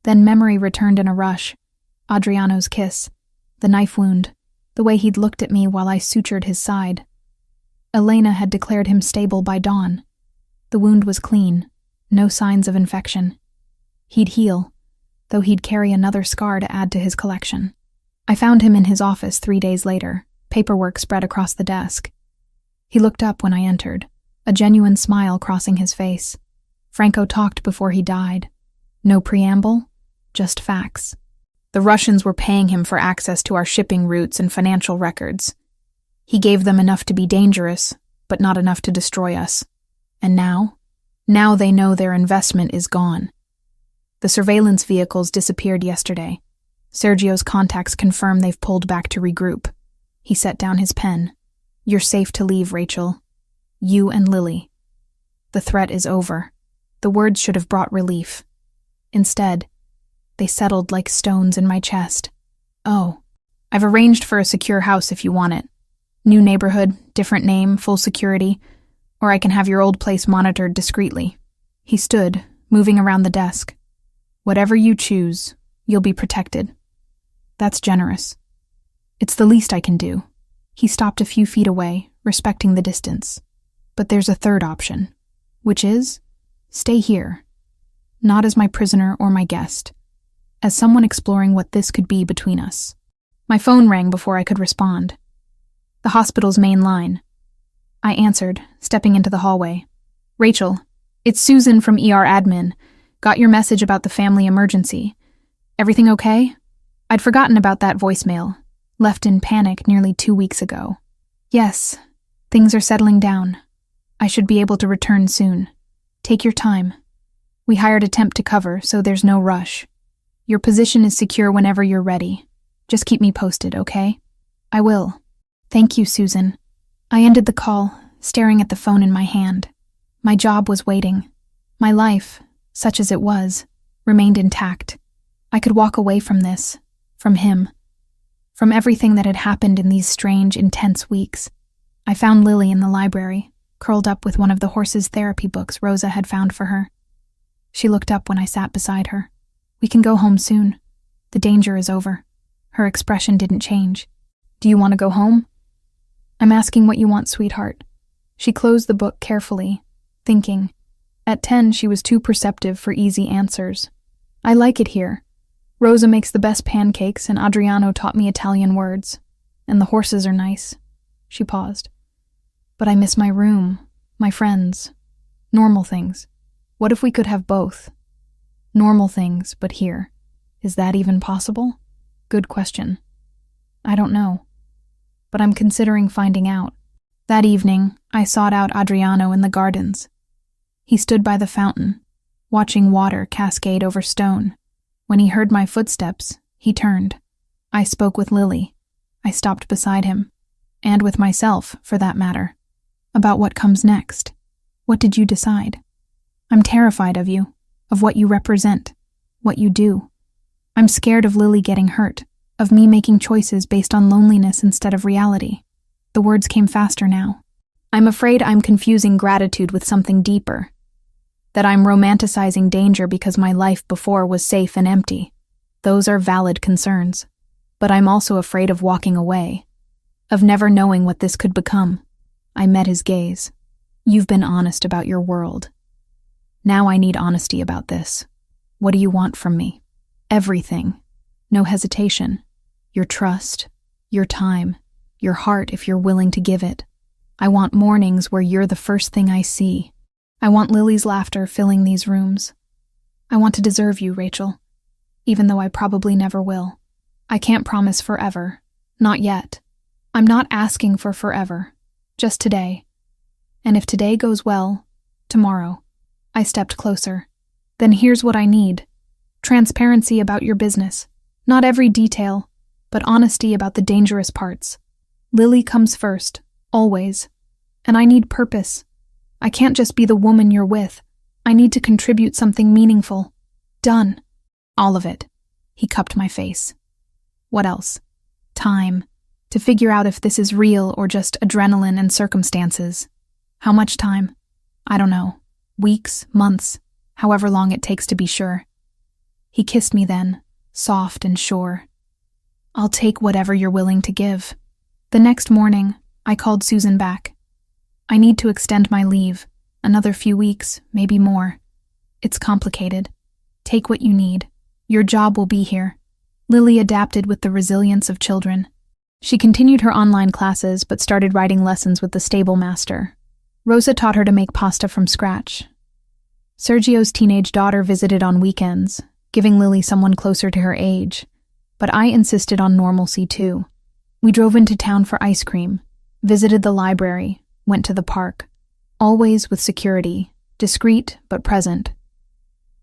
Then memory returned in a rush. Adriano's kiss, the knife wound, the way he'd looked at me while I sutured his side. Elena had declared him stable by dawn. The wound was clean, no signs of infection. He'd heal, though he'd carry another scar to add to his collection. I found him in his office 3 days later, paperwork spread across the desk. He looked up when I entered, a genuine smile crossing his face. Franco talked before he died. No preamble, just facts. The Russians were paying him for access to our shipping routes and financial records. He gave them enough to be dangerous, but not enough to destroy us. And now? Now they know their investment is gone. The surveillance vehicles disappeared yesterday. Sergio's contacts confirm they've pulled back to regroup. He set down his pen. You're safe to leave, Rachel. You and Lily. The threat is over. The words should have brought relief. Instead, they settled like stones in my chest. Oh, I've arranged for a secure house if you want it. New neighborhood, different name, full security, or I can have your old place monitored discreetly. He stood, moving around the desk. Whatever you choose, you'll be protected. That's generous. It's the least I can do. He stopped a few feet away, respecting the distance. But there's a third option, which is, stay here. Not as my prisoner or my guest, as someone exploring what this could be between us. My phone rang before I could respond. The hospital's main line. I answered, stepping into the hallway. Rachel, It's Susan from ER Admin. Got your message about the family emergency. Everything okay? I'd forgotten about that voicemail, left in panic nearly 2 weeks ago. Yes, things are settling down. I should be able to return soon. Take your time. We hired a temp to cover, so there's no rush. Your position is secure whenever you're ready. Just keep me posted, okay? I will. Thank you, Susan. I ended the call, staring at the phone in my hand. My job was waiting. My life, such as it was, remained intact. I could walk away from this, from him, from everything that had happened in these strange, intense weeks. I found Lily in the library, curled up with one of the horse's therapy books Rosa had found for her. She looked up when I sat beside her. We can go home soon. The danger is over. Her expression didn't change. Do you want to go home? I'm asking what you want, sweetheart. She closed the book carefully, thinking. At 10, she was too perceptive for easy answers. I like it here. Rosa makes the best pancakes and Adriano taught me Italian words. And the horses are nice. She paused. But I miss my room, my friends, normal things. What if we could have both? Normal things, but here. Is that even possible? Good question. I don't know. But I'm considering finding out. That evening, I sought out Adriano in the gardens. He stood by the fountain, watching water cascade over stone. When he heard my footsteps, he turned. I spoke with Lily. I stopped beside him. And with myself, for that matter. About what comes next. What did you decide? I'm terrified of you, of what you represent, what you do. I'm scared of Lily getting hurt, of me making choices based on loneliness instead of reality. The words came faster now. I'm afraid I'm confusing gratitude with something deeper. That I'm romanticizing danger because my life before was safe and empty. Those are valid concerns. But I'm also afraid of walking away. Of never knowing what this could become. I met his gaze. You've been honest about your world. Now I need honesty about this. What do you want from me? Everything. No hesitation. Your trust, your time, your heart if you're willing to give it. I want mornings where you're the first thing I see. I want Lily's laughter filling these rooms. I want to deserve you, Rachel, even though I probably never will. I can't promise forever. Not yet. I'm not asking for forever. Just today. And if today goes well, tomorrow. I stepped closer. Then here's what I need. Transparency about your business. Not every detail, but honesty about the dangerous parts. Lily comes first, always. And I need purpose. I can't just be the woman you're with. I need to contribute something meaningful. Done. All of it. He cupped my face. What else? Time. To figure out if this is real or just adrenaline and circumstances. How much time? I don't know. Weeks, months, however long it takes to be sure. He kissed me then, soft and sure. I'll take whatever you're willing to give. The next morning, I called Susan back. I need to extend my leave, another few weeks, maybe more. It's complicated. Take what you need. Your job will be here. Lily adapted with the resilience of children. She continued her online classes but started writing lessons with the stable master. Rosa taught her to make pasta from scratch. Sergio's teenage daughter visited on weekends, giving Lily someone closer to her age. But I insisted on normalcy too. We drove into town for ice cream, visited the library, went to the park. Always with security, discreet but present.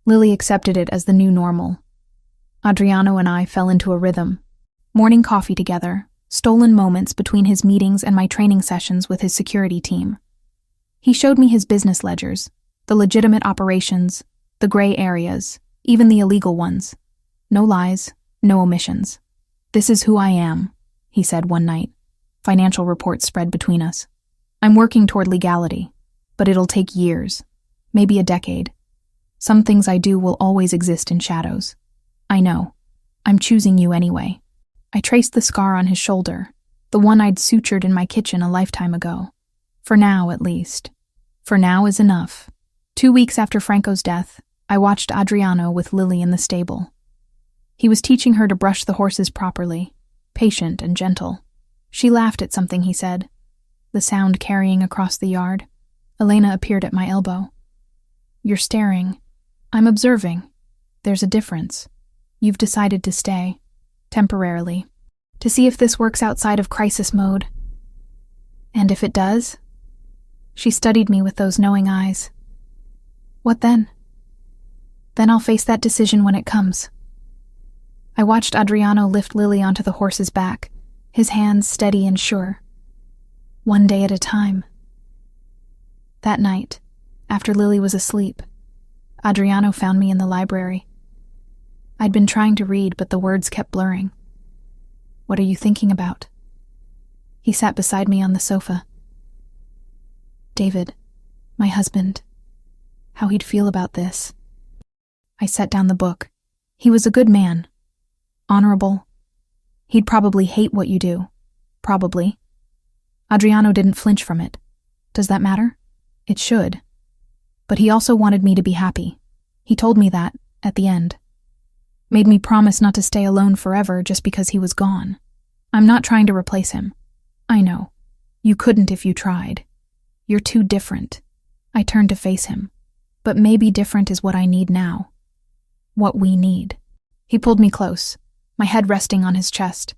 Lily accepted it as the new normal. Adriano and I fell into a rhythm. Morning coffee together, stolen moments between his meetings and my training sessions with his security team. He showed me his business ledgers, the legitimate operations, the gray areas, even the illegal ones. No lies, no omissions. This is who I am, he said one night. Financial reports spread between us. I'm working toward legality, but it'll take years, maybe a decade. Some things I do will always exist in shadows. I know. I'm choosing you anyway. I traced the scar on his shoulder, the one I'd sutured in my kitchen a lifetime ago. For now, at least. For now is enough. 2 weeks after Franco's death, I watched Adriano with Lily in the stable. He was teaching her to brush the horses properly, patient and gentle. She laughed at something he said, the sound carrying across the yard. Elena appeared at my elbow. You're staring. I'm observing. There's a difference. You've decided to stay, temporarily, to see if this works outside of crisis mode. And if it does? She studied me with those knowing eyes. What then? Then I'll face that decision when it comes. I watched Adriano lift Lily onto the horse's back, his hands steady and sure. One day at a time. That night, after Lily was asleep, Adriano found me in the library. I'd been trying to read, but the words kept blurring. What are you thinking about? He sat beside me on the sofa. David, my husband, how he'd feel about this. I set down the book. He was a good man. Honorable. He'd probably hate what you do. Probably. Adriano didn't flinch from it. Does that matter? It should. But he also wanted me to be happy. He told me that, at the end. Made me promise not to stay alone forever just because he was gone. I'm not trying to replace him. I know. You couldn't if you tried. You're too different. I turned to face him. But maybe different is what I need now. What we need. He pulled me close, my head resting on his chest.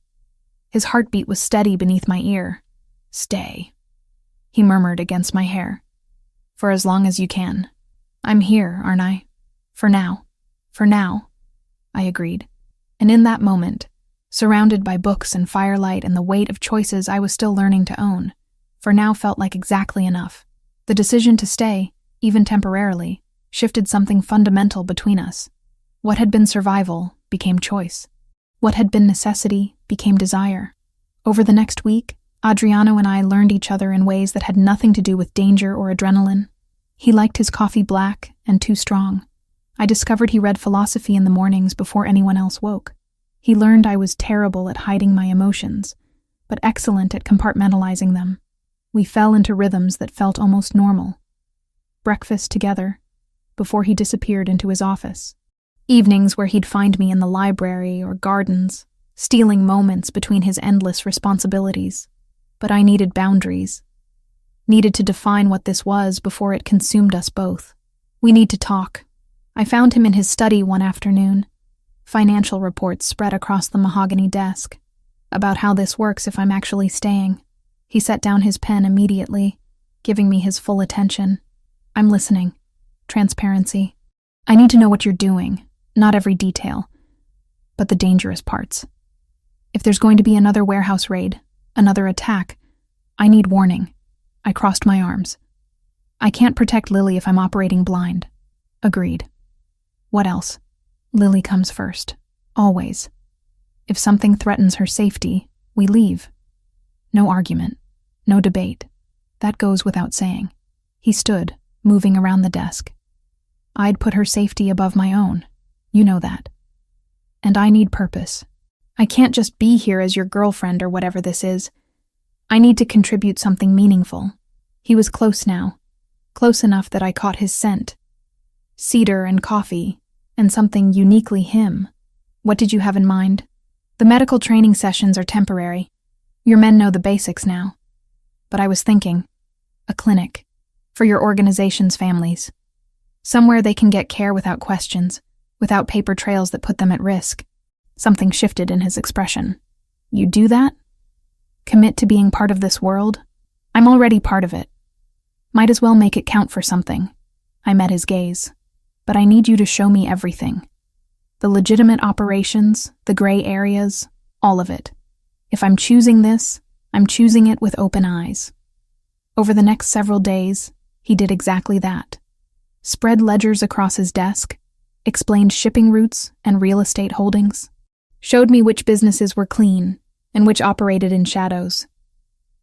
His heartbeat was steady beneath my ear. Stay, he murmured against my hair. For as long as you can. I'm here, aren't I? For now. For now, I agreed. And in that moment, surrounded by books and firelight and the weight of choices I was still learning to own, for now felt like exactly enough. The decision to stay, even temporarily, shifted something fundamental between us. What had been survival became choice. What had been necessity became desire. Over the next week, Adriano and I learned each other in ways that had nothing to do with danger or adrenaline. He liked his coffee black and too strong. I discovered he read philosophy in the mornings before anyone else woke. He learned I was terrible at hiding my emotions, but excellent at compartmentalizing them. We fell into rhythms that felt almost normal. Breakfast together, before he disappeared into his office. Evenings where he'd find me in the library or gardens, stealing moments between his endless responsibilities. But I needed boundaries. Needed to define what this was before it consumed us both. We need to talk. I found him in his study one afternoon. Financial reports spread across the mahogany desk. About how this works if I'm actually staying. He set down his pen immediately, giving me his full attention. I'm listening. Transparency. I need to know what you're doing, not every detail, but the dangerous parts. If there's going to be another warehouse raid, another attack, I need warning. I crossed my arms. I can't protect Lily if I'm operating blind. Agreed. What else? Lily comes first. Always. If something threatens her safety, we leave. No argument. No debate. That goes without saying. He stood, moving around the desk. I'd put her safety above my own. You know that. And I need purpose. I can't just be here as your girlfriend or whatever this is. I need to contribute something meaningful. He was close now. Close enough that I caught his scent. Cedar and coffee, and something uniquely him. What did you have in mind? The medical training sessions are temporary. Your men know the basics now. But I was thinking, a clinic, for your organization's families. Somewhere they can get care without questions, without paper trails that put them at risk. Something shifted in his expression. You do that? Commit to being part of this world? I'm already part of it. Might as well make it count for something. I met his gaze. But I need you to show me everything. The legitimate operations, the gray areas, all of it. If I'm choosing this, I'm choosing it with open eyes. Over the next several days, he did exactly that. Spread ledgers across his desk, explained shipping routes and real estate holdings, showed me which businesses were clean and which operated in shadows.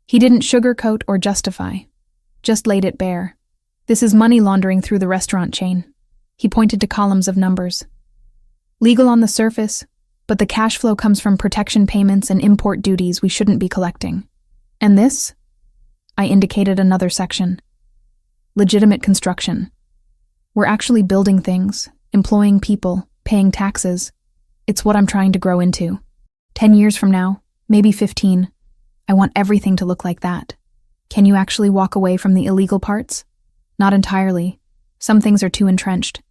He didn't sugarcoat or justify, just laid it bare. This is money laundering through the restaurant chain. He pointed to columns of numbers. Legal on the surface, but the cash flow comes from protection payments and import duties we shouldn't be collecting. And this? I indicated another section. Legitimate construction. We're actually building things, employing people, paying taxes. It's what I'm trying to grow into. 10 years from now, maybe 15, I want everything to look like that. Can you actually walk away from the illegal parts? Not entirely, Some things are too entrenched,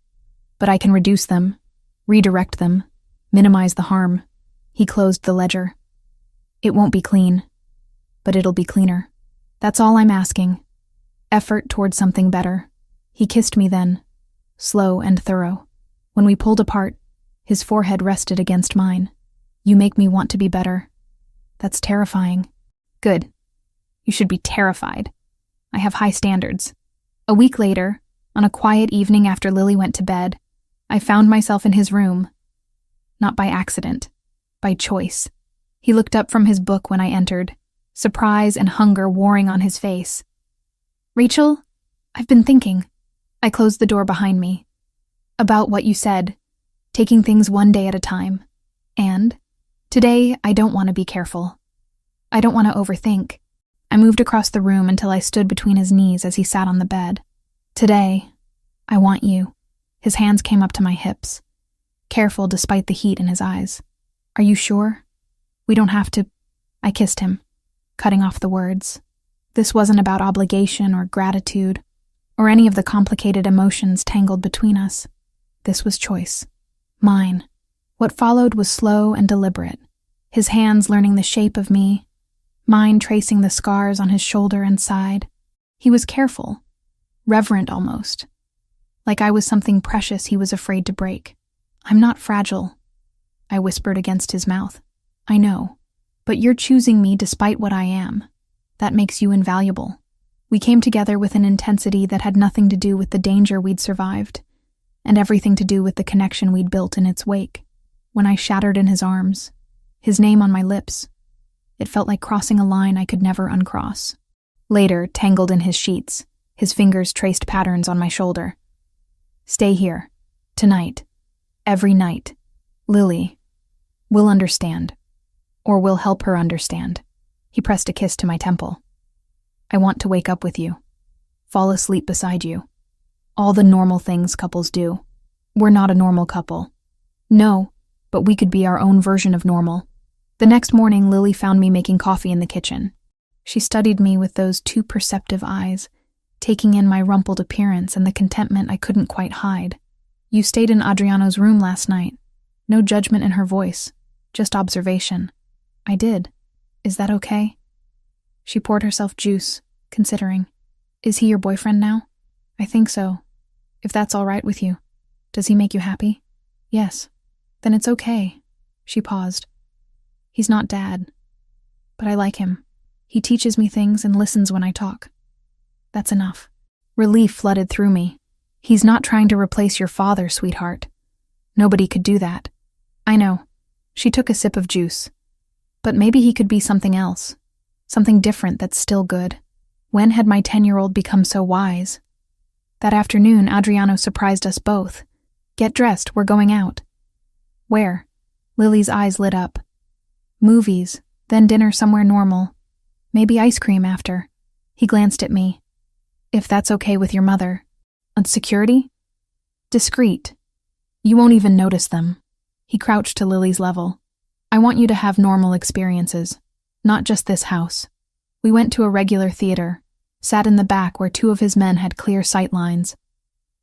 but I can reduce them, redirect them, minimize the harm. He closed the ledger. It won't be clean, but it'll be cleaner. That's all I'm asking. Effort towards something better. He kissed me then, slow and thorough. When we pulled apart, his forehead rested against mine. You make me want to be better. That's terrifying. Good. You should be terrified. I have high standards. A week later, on a quiet evening after Lily went to bed, I found myself in his room. Not by accident, by choice. He looked up from his book when I entered, surprise and hunger warring on his face. Rachel, I've been thinking. I closed the door behind me. About what you said, taking things one day at a time. And today, I don't want to be careful. I don't want to overthink. I moved across the room until I stood between his knees as he sat on the bed. Today, I want you. His hands came up to my hips, careful despite the heat in his eyes. Are you sure? We don't have to. I kissed him, cutting off the words. This wasn't about obligation or gratitude, or any of the complicated emotions tangled between us. This was choice. Mine. What followed was slow and deliberate, his hands learning the shape of me, mine tracing the scars on his shoulder and side. He was careful, reverent almost, like I was something precious he was afraid to break. I'm not fragile, I whispered against his mouth. I know, but you're choosing me despite what I am. That makes you invaluable. We came together with an intensity that had nothing to do with the danger we'd survived, and everything to do with the connection we'd built in its wake. When I shattered in his arms, his name on my lips, it felt like crossing a line I could never uncross. Later, tangled in his sheets, his fingers traced patterns on my shoulder. Stay here. Tonight. Every night. Lily. We'll understand. Or we'll help her understand. He pressed a kiss to my temple. I want to wake up with you. Fall asleep beside you. All the normal things couples do. We're not a normal couple. No, but we could be our own version of normal. The next morning, Lily found me making coffee in the kitchen. She studied me with those too perceptive eyes, taking in my rumpled appearance and the contentment I couldn't quite hide. You stayed in Adriano's room last night. No judgment in her voice, just observation. I did. Is that okay? She poured herself juice, considering. Is he your boyfriend now? I think so. If that's all right with you. Does he make you happy? Yes. Then it's okay. She paused. He's not Dad, but I like him. He teaches me things and listens when I talk. That's enough. Relief flooded through me. He's not trying to replace your father, sweetheart. Nobody could do that. I know. She took a sip of juice. But maybe he could be something else. Something different that's still good. When had my 10-year-old become so wise? That afternoon, Adriano surprised us both. Get dressed, we're going out. Where? Lily's eyes lit up. Movies, then dinner somewhere normal. Maybe ice cream after. He glanced at me. If that's okay with your mother. On security? Discreet. You won't even notice them. He crouched to Lily's level. I want you to have normal experiences, not just this house. We went to a regular theater, sat in the back where two of his men had clear sight lines,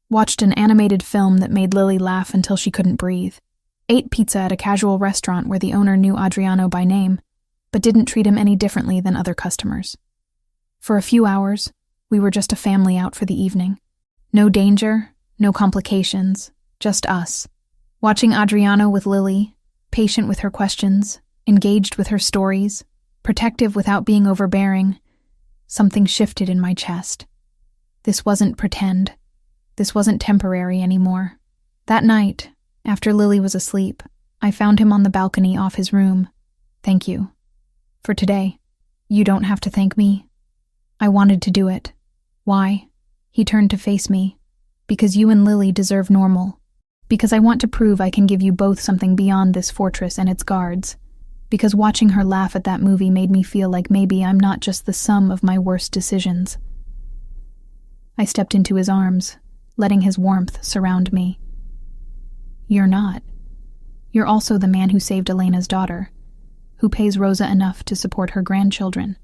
watched an animated film that made Lily laugh until she couldn't breathe, ate pizza at a casual restaurant where the owner knew Adriano by name, but didn't treat him any differently than other customers. For a few hours, we were just a family out for the evening. No danger, no complications, just us. Watching Adriano with Lily, patient with her questions, engaged with her stories, protective without being overbearing, something shifted in my chest. This wasn't pretend. This wasn't temporary anymore. That night, after Lily was asleep, I found him on the balcony off his room. Thank you. For today. You don't have to thank me. I wanted to do it. Why? He turned to face me. Because you and Lily deserve normal. Because I want to prove I can give you both something beyond this fortress and its guards. Because watching her laugh at that movie made me feel like maybe I'm not just the sum of my worst decisions. I stepped into his arms, letting his warmth surround me. You're not. You're also the man who saved Elena's daughter, who pays Rosa enough to support her grandchildren,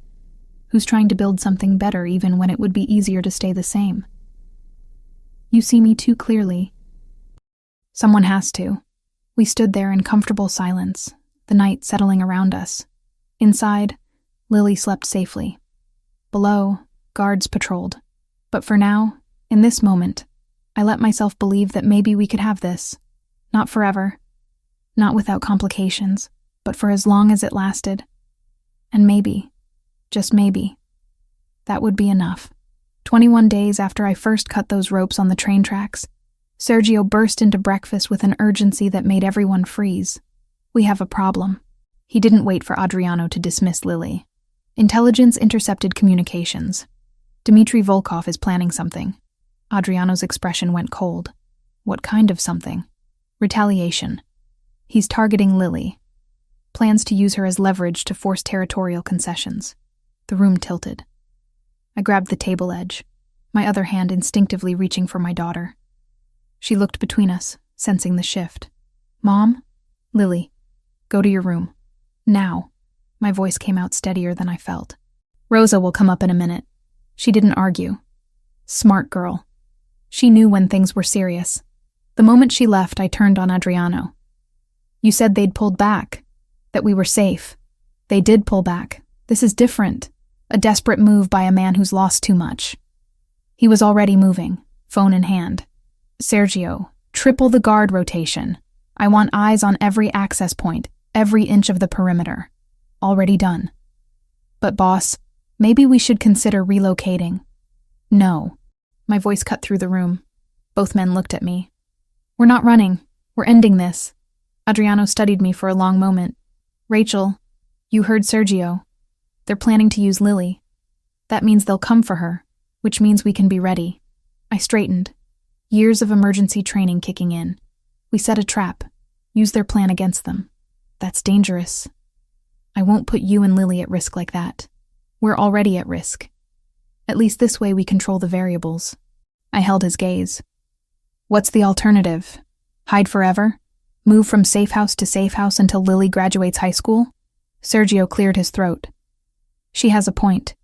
who's trying to build something better even when it would be easier to stay the same. You see me too clearly. Someone has to. We stood there in comfortable silence, the night settling around us. Inside, Lily slept safely. Below, guards patrolled. But for now, in this moment, I let myself believe that maybe we could have this. Not forever. Not without complications, but for as long as it lasted. And maybe, just maybe, that would be enough. 21 days after I first cut those ropes on the train tracks, Sergio burst into breakfast with an urgency that made everyone freeze. We have a problem. He didn't wait for Adriano to dismiss Lily. Intelligence intercepted communications. Dmitry Volkov is planning something. Adriano's expression went cold. What kind of something? Retaliation. He's targeting Lily. Plans to use her as leverage to force territorial concessions. The room tilted. I grabbed the table edge, my other hand instinctively reaching for my daughter. She looked between us, sensing the shift. Mom? Lily, go to your room. Now. My voice came out steadier than I felt. Rosa will come up in a minute. She didn't argue. Smart girl. She knew when things were serious. The moment she left, I turned on Adriano. You said they'd pulled back, that we were safe. They did pull back. This is different. A desperate move by a man who's lost too much. He was already moving, phone in hand. Sergio, triple the guard rotation. I want eyes on every access point, every inch of the perimeter. Already done. But boss, maybe we should consider relocating. No. My voice cut through the room. Both men looked at me. We're not running. We're ending this. Adriano studied me for a long moment. Rachel, you heard Sergio. They're planning to use Lily. That means they'll come for her, which means we can be ready. I straightened. Years of emergency training kicking in. We set a trap. Use their plan against them. That's dangerous. I won't put you and Lily at risk like that. We're already at risk. At least this way we control the variables. I held his gaze. What's the alternative? Hide forever? Move from safe house to safe house until Lily graduates high school? Sergio cleared his throat. She has a point.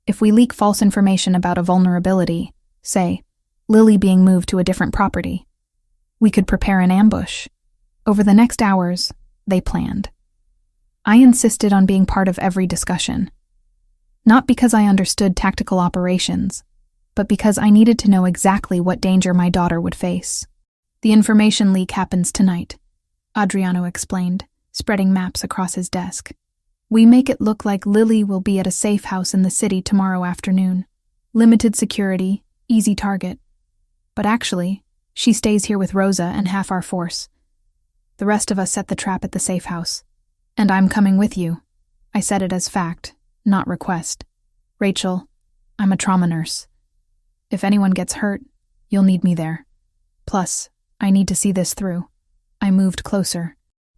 If we leak false information about a vulnerability, say, Lily being moved to a different property, we could prepare an ambush. Over the next hours, they planned. I insisted on being part of every discussion. Not because I understood tactical operations, but because I needed to know exactly what danger my daughter would face. The information leak happens tonight, Adriano explained, spreading maps across his desk. We make it look like Lily will be at a safe house in the city tomorrow afternoon. Limited security, easy target. But actually, she stays here with Rosa and half our force. The rest of us set the trap at the safe house. And I'm coming with you. I said it as fact, not request. Rachel, I'm a trauma nurse. If anyone gets hurt, you'll need me there. Plus, I need to see this through. I moved closer.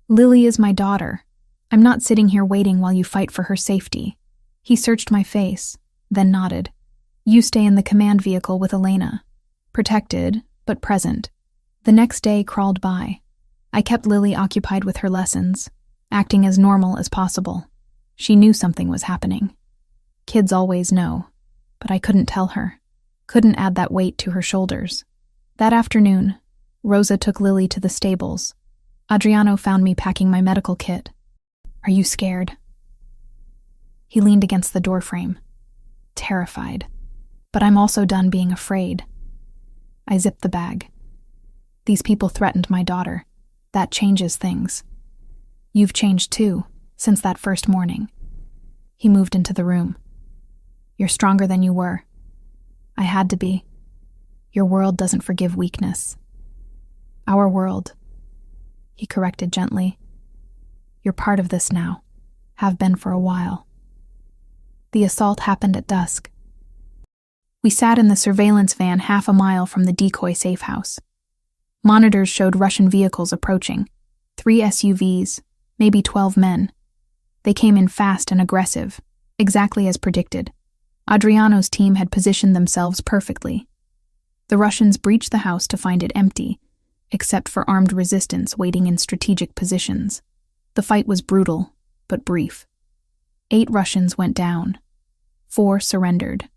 Lily is my daughter. I'm not sitting here waiting while you fight for her safety. He searched my face, then nodded. You stay in the command vehicle with Elena. Protected, but present. The next day crawled by. I kept Lily occupied with her lessons, acting as normal as possible. She knew something was happening. Kids always know, but I couldn't tell her. Couldn't add that weight to her shoulders. That afternoon, Rosa took Lily to the stables. Adriano found me packing my medical kit. Are you scared? He leaned against the doorframe, terrified. But I'm also done being afraid. I zipped the bag. These people threatened my daughter. That changes things. You've changed too, since that first morning. He moved into the room. You're stronger than you were. I had to be. Your world doesn't forgive weakness. Our world. He corrected gently. You're part of this now. Have been for a while. The assault happened at dusk. We sat in the surveillance van half a mile from the decoy safe house. Monitors showed Russian vehicles approaching. 3 SUVs, maybe 12 men. They came in fast and aggressive, exactly as predicted. Adriano's team had positioned themselves perfectly. The Russians breached the house to find it empty, except for armed resistance waiting in strategic positions. The fight was brutal, but brief. 8 Russians went down. 4 surrendered.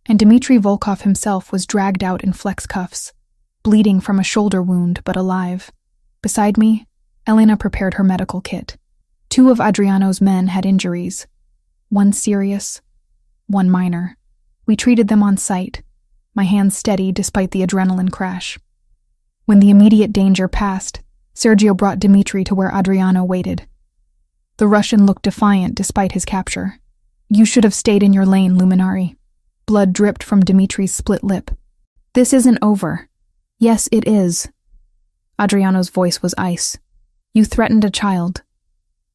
And Dmitry Volkov himself was dragged out in flex cuffs, bleeding from a shoulder wound but alive. Beside me, Elena prepared her medical kit. 2 of Adriano's men had injuries. 1 serious, 1 minor. We treated them on site, my hands steady despite the adrenaline crash. When the immediate danger passed, Sergio brought Dimitri to where Adriano waited. The Russian looked defiant despite his capture. "You should have stayed in your lane, Luminari." Blood dripped from Dimitri's split lip. "This isn't over." "Yes, it is." Adriano's voice was ice. "You threatened a child.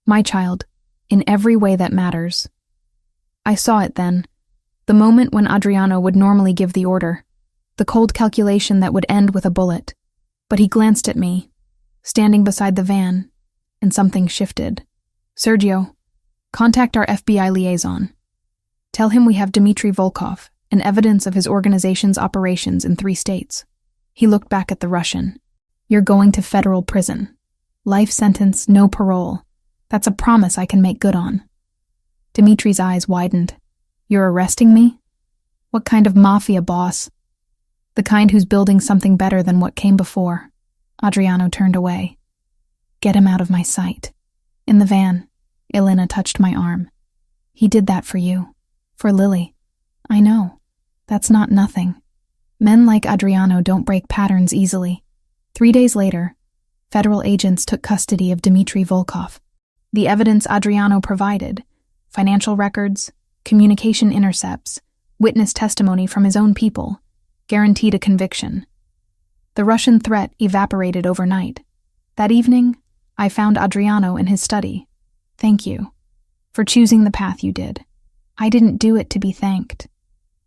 My child, in every way that matters." I saw it then, the moment when Adriano would normally give the order, the cold calculation that would end with a bullet. But he glanced at me, standing beside the van, and something shifted. "Sergio, contact our FBI liaison. Tell him we have Dmitry Volkov and evidence of his organization's operations in 3 states. He looked back at the Russian. "You're going to federal prison. Life sentence, no parole. That's a promise I can make good on." Dimitri's eyes widened. "You're arresting me? What kind of mafia boss?" "The kind who's building something better than what came before." Adriano turned away. "Get him out of my sight." In the van, Elena touched my arm. "He did that for you. For Lily." "I know. That's not nothing. Men like Adriano don't break patterns easily." 3 days later, federal agents took custody of Dmitry Volkov. The evidence Adriano provided, financial records, communication intercepts, witness testimony from his own people, guaranteed a conviction. The Russian threat evaporated overnight. That evening, I found Adriano in his study. "Thank you for choosing the path you did. I didn't do it to be thanked.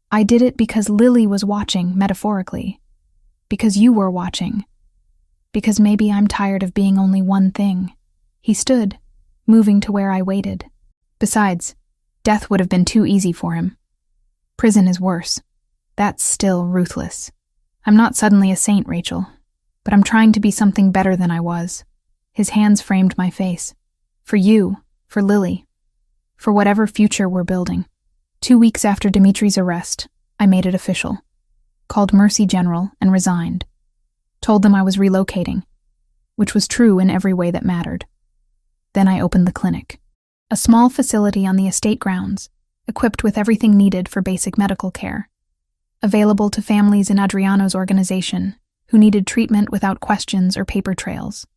I did it because Lily was watching, metaphorically. Because you were watching. Because maybe I'm tired of being only one thing." He stood, moving to where I waited. "Besides, death would have been too easy for him. Prison is worse. That's still ruthless. I'm not suddenly a saint, Rachel, but I'm trying to be something better than I was." His hands framed my face. "For you, for Lily, for whatever future we're building." 2 weeks after Dimitri's arrest, I made it official. Called Mercy General and resigned. Told them I was relocating, which was true in every way that mattered. Then I opened the clinic. A small facility on the estate grounds, equipped with everything needed for basic medical care. Available to families in Adriano's organization who needed treatment without questions or paper trails.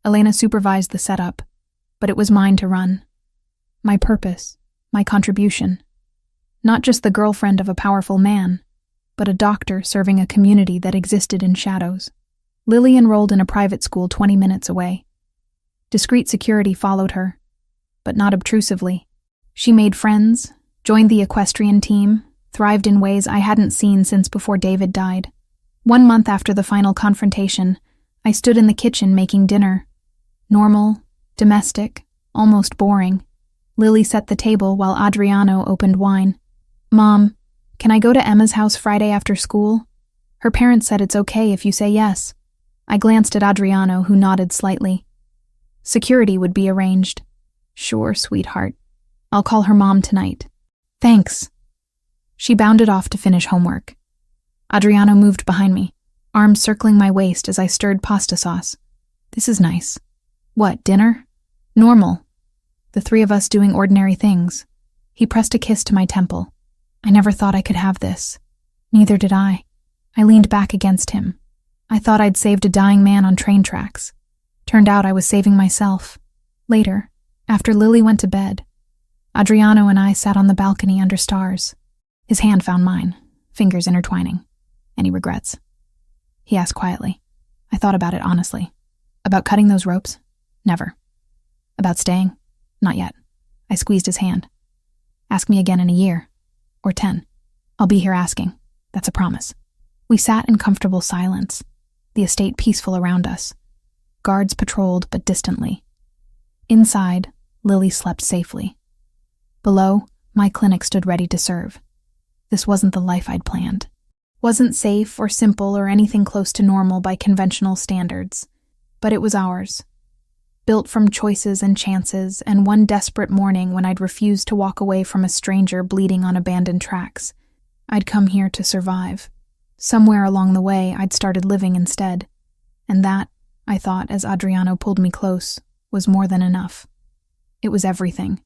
Elena supervised the setup, but it was mine to run. My purpose, my contribution. Not just the girlfriend of a powerful man, but a doctor serving a community that existed in shadows. Lily enrolled in a private school 20 minutes away. Discreet security followed her, but not obtrusively. She made friends, joined the equestrian team, thrived in ways I hadn't seen since before David died. 1 month after the final confrontation, I stood in the kitchen making dinner. Normal, domestic, almost boring. Lily set the table while Adriano opened wine. "Mom, can I go to Emma's house Friday after school? Her parents said it's okay if you say yes." I glanced at Adriano, who nodded slightly. Security would be arranged. "Sure, sweetheart. I'll call her mom tonight." "Thanks." She bounded off to finish homework. Adriano moved behind me, arms circling my waist as I stirred pasta sauce. "This is nice." "What, dinner?" "Normal. The 3 of us doing ordinary things." He pressed a kiss to my temple. "I never thought I could have this." Neither did I. I leaned back against him. I thought I'd saved a dying man on train tracks. Turned out I was saving myself. Later, after Lily went to bed, Adriano and I sat on the balcony under stars. His hand found mine, fingers intertwining. "Any regrets?" He asked quietly. I thought about it honestly. "About cutting those ropes? Never. About staying? Not yet." I squeezed his hand. "Ask me again in a year. Or 10. I'll be here asking. That's a promise." We sat in comfortable silence, the estate peaceful around us. Guards patrolled, but distantly. Inside, Lily slept safely. Below, my clinic stood ready to serve. This wasn't the life I'd planned. Wasn't safe or simple or anything close to normal by conventional standards, but it was ours. Built from choices and chances, and one desperate morning when I'd refused to walk away from a stranger bleeding on abandoned tracks, I'd come here to survive. Somewhere along the way, I'd started living instead. And that, I thought as Adriano pulled me close, was more than enough. It was everything.